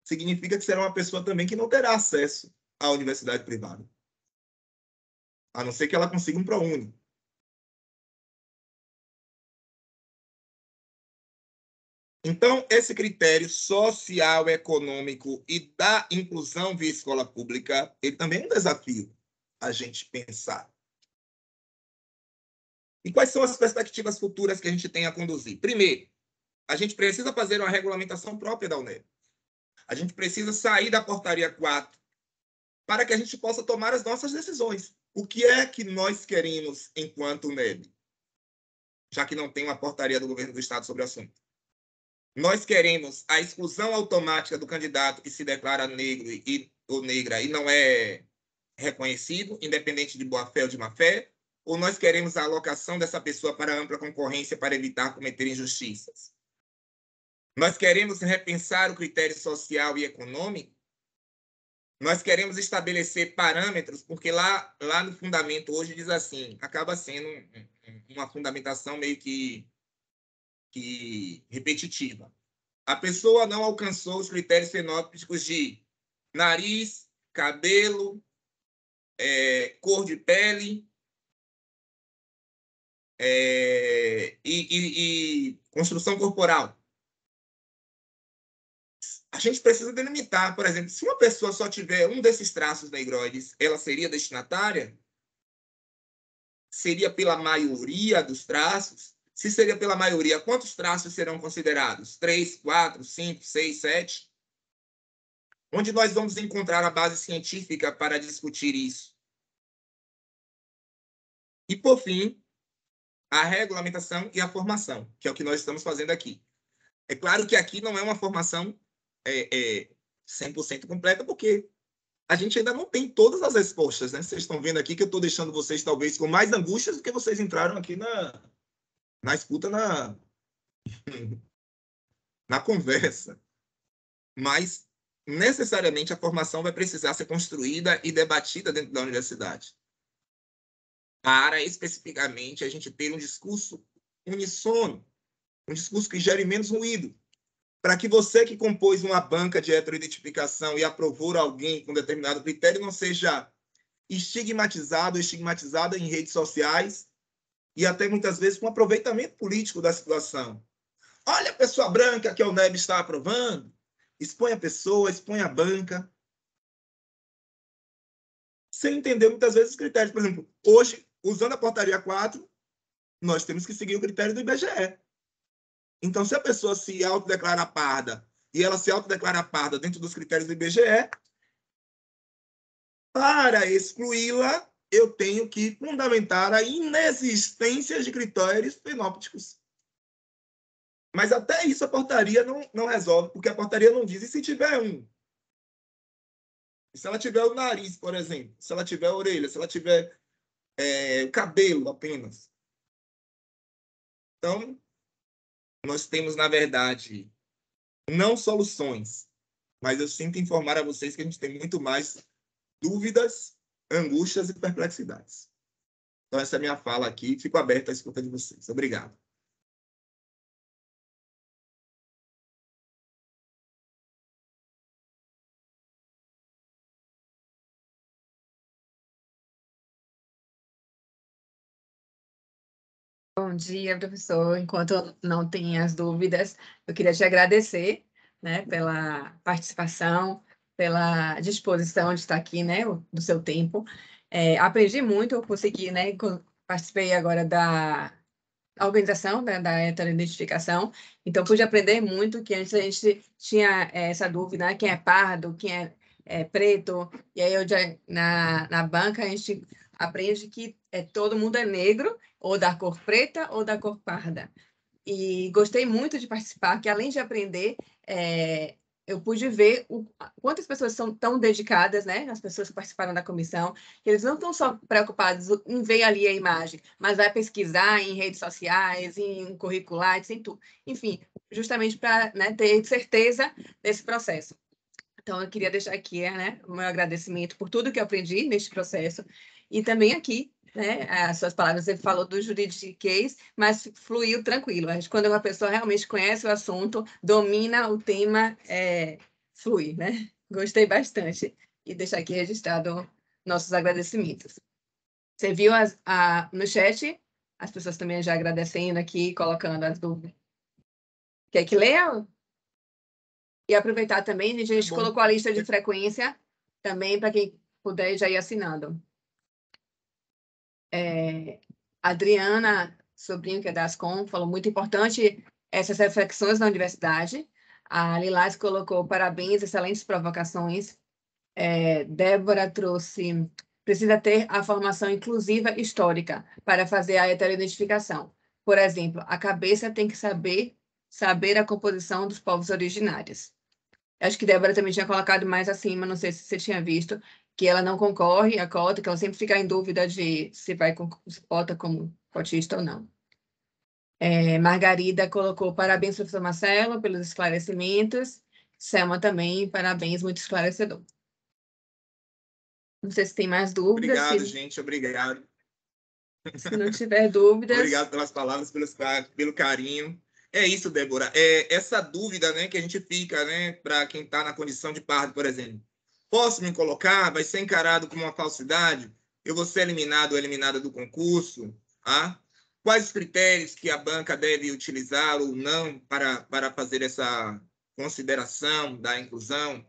significa que será uma pessoa também que não terá acesso à universidade privada. A não ser que ela consiga um ProUni. Então, esse critério social, econômico e da inclusão via escola pública, ele também é um desafio a gente pensar. E quais são as perspectivas futuras que a gente tem a conduzir? Primeiro, a gente precisa fazer uma regulamentação própria da UNEB. A gente precisa sair da portaria 4 para que a gente possa tomar as nossas decisões. O que é que nós queremos enquanto UNEB? Já que não tem uma portaria do governo do Estado sobre o assunto. Nós queremos a exclusão automática do candidato que se declara negro ou negra e não é reconhecido, independente de boa-fé ou de má-fé, ou nós queremos a alocação dessa pessoa para ampla concorrência para evitar cometer injustiças? Nós queremos repensar o critério social e econômico? Nós queremos estabelecer parâmetros, porque lá no fundamento hoje diz assim, acaba sendo uma fundamentação meio que repetitiva. A pessoa não alcançou os critérios fenótipos de nariz, cabelo, cor de pele e construção corporal. A gente precisa delimitar, por exemplo, se uma pessoa só tiver um desses traços negroides, ela seria destinatária? Seria pela maioria dos traços? Se seria pela maioria, quantos traços serão considerados? 3, 4, 5, 6, 7? Onde nós vamos encontrar a base científica para discutir isso? E, por fim, a regulamentação e a formação, que é o que nós estamos fazendo aqui. É claro que aqui não é uma formação 100% completa, porque a gente ainda não tem todas as respostas, né? Vocês estão vendo aqui que eu estou deixando vocês, talvez, com mais angústias do que vocês entraram aqui na escuta, na conversa. Mas, necessariamente, a formação vai precisar ser construída e debatida dentro da universidade. Para, especificamente, a gente ter um discurso unissono, um discurso que gere menos ruído, para que você que compôs uma banca de heteroidentificação e aprovou alguém com determinado critério não seja estigmatizado ou estigmatizada em redes sociais e até muitas vezes com aproveitamento político da situação. Olha a pessoa branca que a UNEB está aprovando. Expõe a pessoa, expõe a banca. Sem entender muitas vezes os critérios. Por exemplo, hoje, usando a portaria 4, nós temos que seguir o critério do IBGE. Então, se a pessoa se autodeclara parda e ela se autodeclara parda dentro dos critérios do IBGE, para excluí-la, eu tenho que fundamentar a inexistência de critérios fenópticos. Mas até isso a portaria não resolve, porque a portaria não diz. E se tiver um? E se ela tiver o nariz, por exemplo? Se ela tiver a orelha? Se ela tiver o cabelo apenas? Então, nós temos, na verdade, não soluções, mas eu sinto informar a vocês que a gente tem muito mais dúvidas, angústias e perplexidades. Então, essa é a minha fala aqui. Fico aberto à escuta de vocês. Obrigado. Bom dia, professor. Enquanto não tem as dúvidas, eu queria te agradecer, né, pela participação, pela disposição de estar aqui, né, do seu tempo. Aprendi muito, eu consegui, né, participei agora da organização da heteroidentificação, então pude aprender muito, que antes a gente tinha essa dúvida, né, quem é pardo, quem é preto, e aí na banca a gente aprende que todo mundo é negro, ou da cor preta ou da cor parda. E gostei muito de participar, que além de aprender, eu pude ver quantas pessoas são tão dedicadas, né? As pessoas que participaram da comissão, que eles não estão só preocupados em ver ali a imagem, mas vai pesquisar em redes sociais, em curriculares, em tudo. Enfim, justamente para, né, ter certeza desse processo. Então, eu queria deixar aqui, né, o meu agradecimento por tudo que eu aprendi neste processo e também aqui, né, as suas palavras, você falou do juridiquês, mas fluiu tranquilo. Quando uma pessoa realmente conhece o assunto, domina o tema, flui, né? Gostei bastante. E deixar aqui registrado nossos agradecimentos. Você viu no chat, as pessoas também já agradecendo aqui, colocando as dúvidas. Quer que leia? E aproveitar também, a gente colocou a lista de frequência também, para quem puder já ir assinando. Adriana, sobrinho que é da Ascom, falou muito importante essas reflexões na universidade. A Lilás colocou parabéns, excelentes provocações. Débora trouxe, precisa ter a formação inclusiva histórica para fazer a heteroidentificação. Por exemplo, a cabeça tem que saber a composição dos povos originários. Acho que Débora também tinha colocado mais acima, não sei se você tinha visto, que ela não concorre à cota, que ela sempre fica em dúvida de se vai com cota como cotista ou não. Margarida colocou parabéns, professor Marcelo, pelos esclarecimentos. Selma também, parabéns, muito esclarecedor. Não sei se tem mais dúvidas. Obrigado, gente, obrigado. Se não tiver dúvidas... Obrigado pelas palavras, pelo carinho. É isso, Débora. Essa dúvida, né, que a gente fica, né, para quem está na condição de pardo, por exemplo. Posso me colocar? Vai ser encarado como uma falsidade? Eu vou ser eliminado ou eliminada do concurso? Quais os critérios que a banca deve utilizar ou não para fazer essa consideração da inclusão?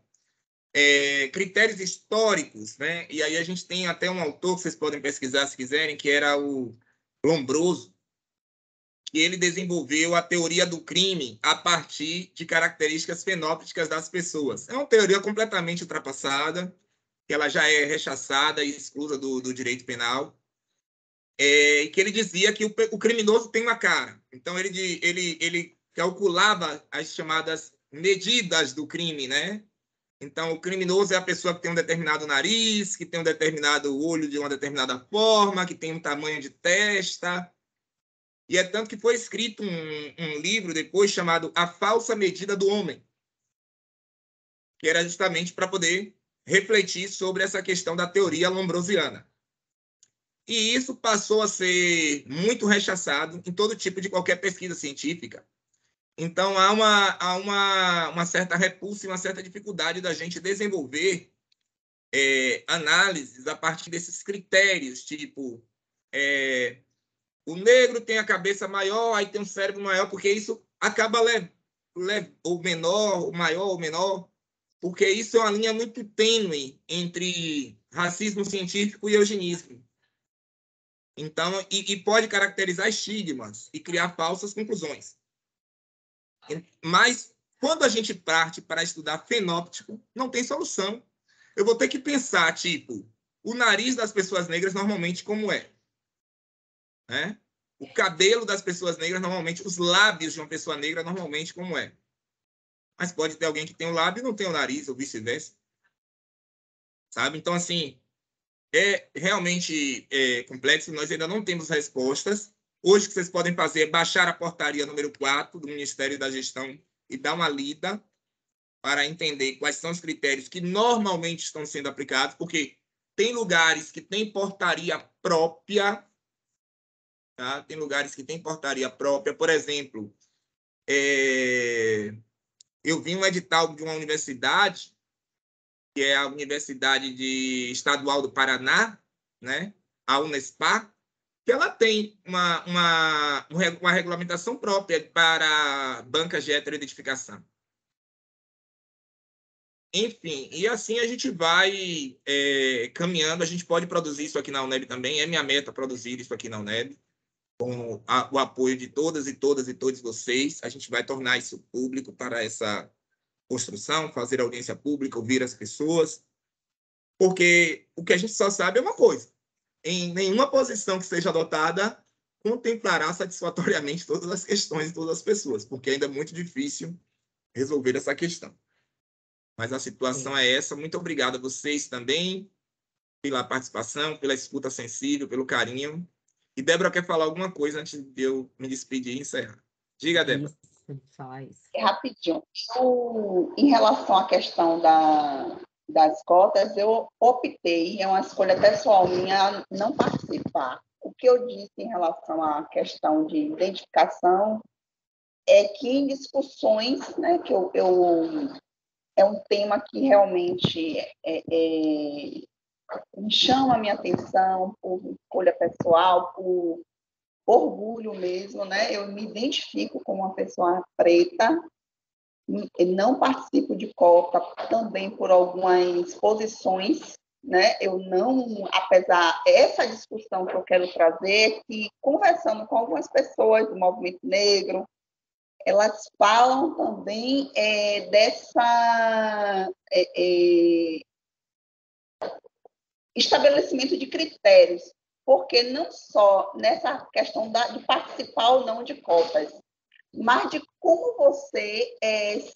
Critérios históricos, né? E aí a gente tem até um autor que vocês podem pesquisar se quiserem, que era o Lombroso, que ele desenvolveu a teoria do crime a partir de características fenóticas das pessoas. É uma teoria completamente ultrapassada, que ela já é rechaçada e exclusa do direito penal, e que ele dizia que o criminoso tem uma cara. Então, ele calculava as chamadas medidas do crime, né? Então, o criminoso é a pessoa que tem um determinado nariz, que tem um determinado olho de uma determinada forma, que tem um tamanho de testa. E é tanto que foi escrito um livro depois chamado A Falsa Medida do Homem, que era justamente para poder refletir sobre essa questão da teoria lombrosiana. E isso passou a ser muito rechaçado em todo tipo de qualquer pesquisa científica. Então, há uma certa repulsa e uma certa dificuldade da gente desenvolver análises a partir desses critérios, tipo, o negro tem a cabeça maior, aí tem um cérebro maior, porque isso acaba ou menor, ou maior ou menor, porque isso é uma linha muito tênue entre racismo científico e eugenismo. Então, e pode caracterizar estigmas e criar falsas conclusões. Mas, quando a gente parte para estudar fenótipo, não tem solução. Eu vou ter que pensar, tipo, o nariz das pessoas negras normalmente como é, né? o cabelo das pessoas negras, normalmente, os lábios de uma pessoa negra, normalmente, como é. Mas pode ter alguém que tem o lábio e não tem o nariz, ou vice-versa. Sabe? Então, assim, é realmente complexo. Nós ainda não temos respostas. Hoje, o que vocês podem fazer é baixar a portaria número 4 do Ministério da Gestão e dar uma lida para entender quais são os critérios que normalmente estão sendo aplicados, porque tem lugares que têm portaria própria, tá? Tem lugares que têm portaria própria. Por exemplo, eu vi um edital de uma universidade, que é a Universidade Estadual do Paraná, né? A Unespar, que ela tem uma regulamentação própria para bancas de heteroidentificação. Enfim, e assim a gente vai caminhando. A gente pode produzir isso aqui na UNEB também. É minha meta produzir isso aqui na UNEB, com o apoio de todas e todos vocês. A gente vai tornar isso público para essa construção, fazer audiência pública, ouvir as pessoas, porque o que a gente só sabe é uma coisa: em nenhuma posição que seja adotada contemplará satisfatoriamente todas as questões de todas as pessoas, porque ainda é muito difícil resolver essa questão. Mas a situação é essa. Muito obrigado a vocês também pela participação, pela escuta sensível, pelo carinho. E Débora quer falar alguma coisa antes de eu me despedir e encerrar. Diga, Débora. Rapidinho. Em relação à questão das cotas, eu optei, é uma escolha pessoal minha, não participar. O que eu disse em relação à questão de identificação é que em discussões, né, que é um tema que realmente me chama a minha atenção por escolha pessoal, por orgulho mesmo, né? Eu me identifico como uma pessoa preta, não participo de cota também por algumas posições, né? Eu não, apesar essa discussão que eu quero trazer, que conversando com algumas pessoas do movimento negro, elas falam também dessa estabelecimento de critérios, porque não só nessa questão de participar ou não de cotas, mas de como você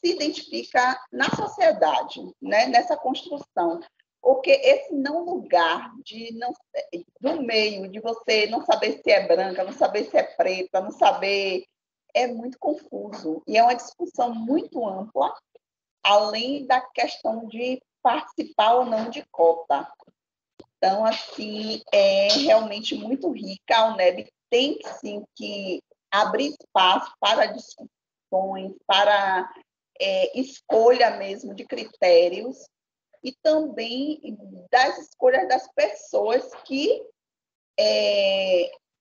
se identifica na sociedade, né? Nessa construção. Porque esse não lugar do meio, de você não saber se é branca, não saber se é preta, não saber, é muito confuso. E é uma discussão muito ampla, além da questão de participar ou não de cota. Então, assim, é realmente muito rica. A UNEB tem, sim, que abrir espaço para discussões, para escolha mesmo de critérios e também das escolhas das pessoas que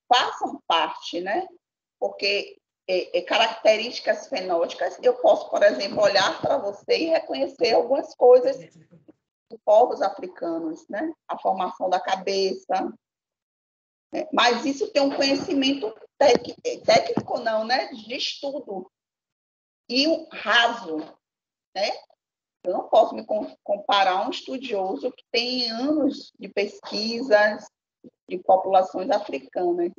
façam parte, né? Porque características fenóticas, eu posso, por exemplo, olhar para você e reconhecer algumas coisas dos povos africanos, né? A formação da cabeça. Mas isso tem um conhecimento técnico, não, né? De estudo. E um raso, né? Eu não posso me comparar a um estudioso que tem anos de pesquisas de populações africanas.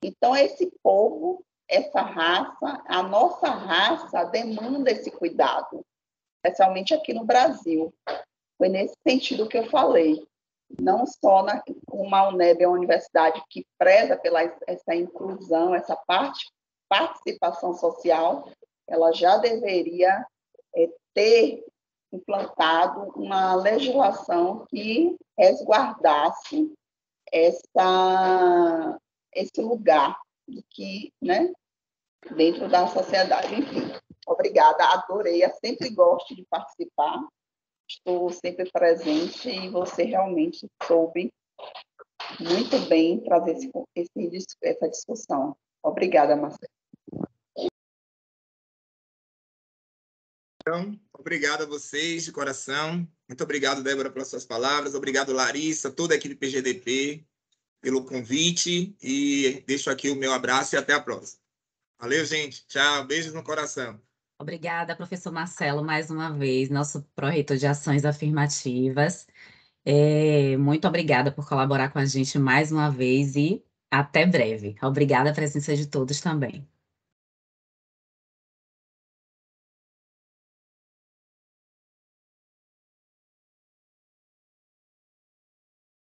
Então, esse povo, essa raça, a nossa raça demanda esse cuidado, especialmente aqui no Brasil. Foi nesse sentido que eu falei. Não só como a UNEB é uma universidade que preza pela essa inclusão, essa participação social, ela já deveria ter implantado uma legislação que resguardasse esse lugar que, né, dentro da sociedade. Enfim, obrigada, adorei, eu sempre gosto de participar, estou sempre presente e você realmente soube muito bem trazer essa discussão. Obrigada, Marcelo. Então, obrigado a vocês de coração. Muito obrigado, Débora, pelas suas palavras. Obrigado, Larissa, toda a equipe PGDP, pelo convite. E deixo aqui o meu abraço e até a próxima. Valeu, gente. Tchau. Beijos no coração. Obrigada, professor Marcelo, mais uma vez, nosso pró-reitor de Ações Afirmativas. Muito obrigada por colaborar com a gente mais uma vez e Até breve. Obrigada a presença de todos também.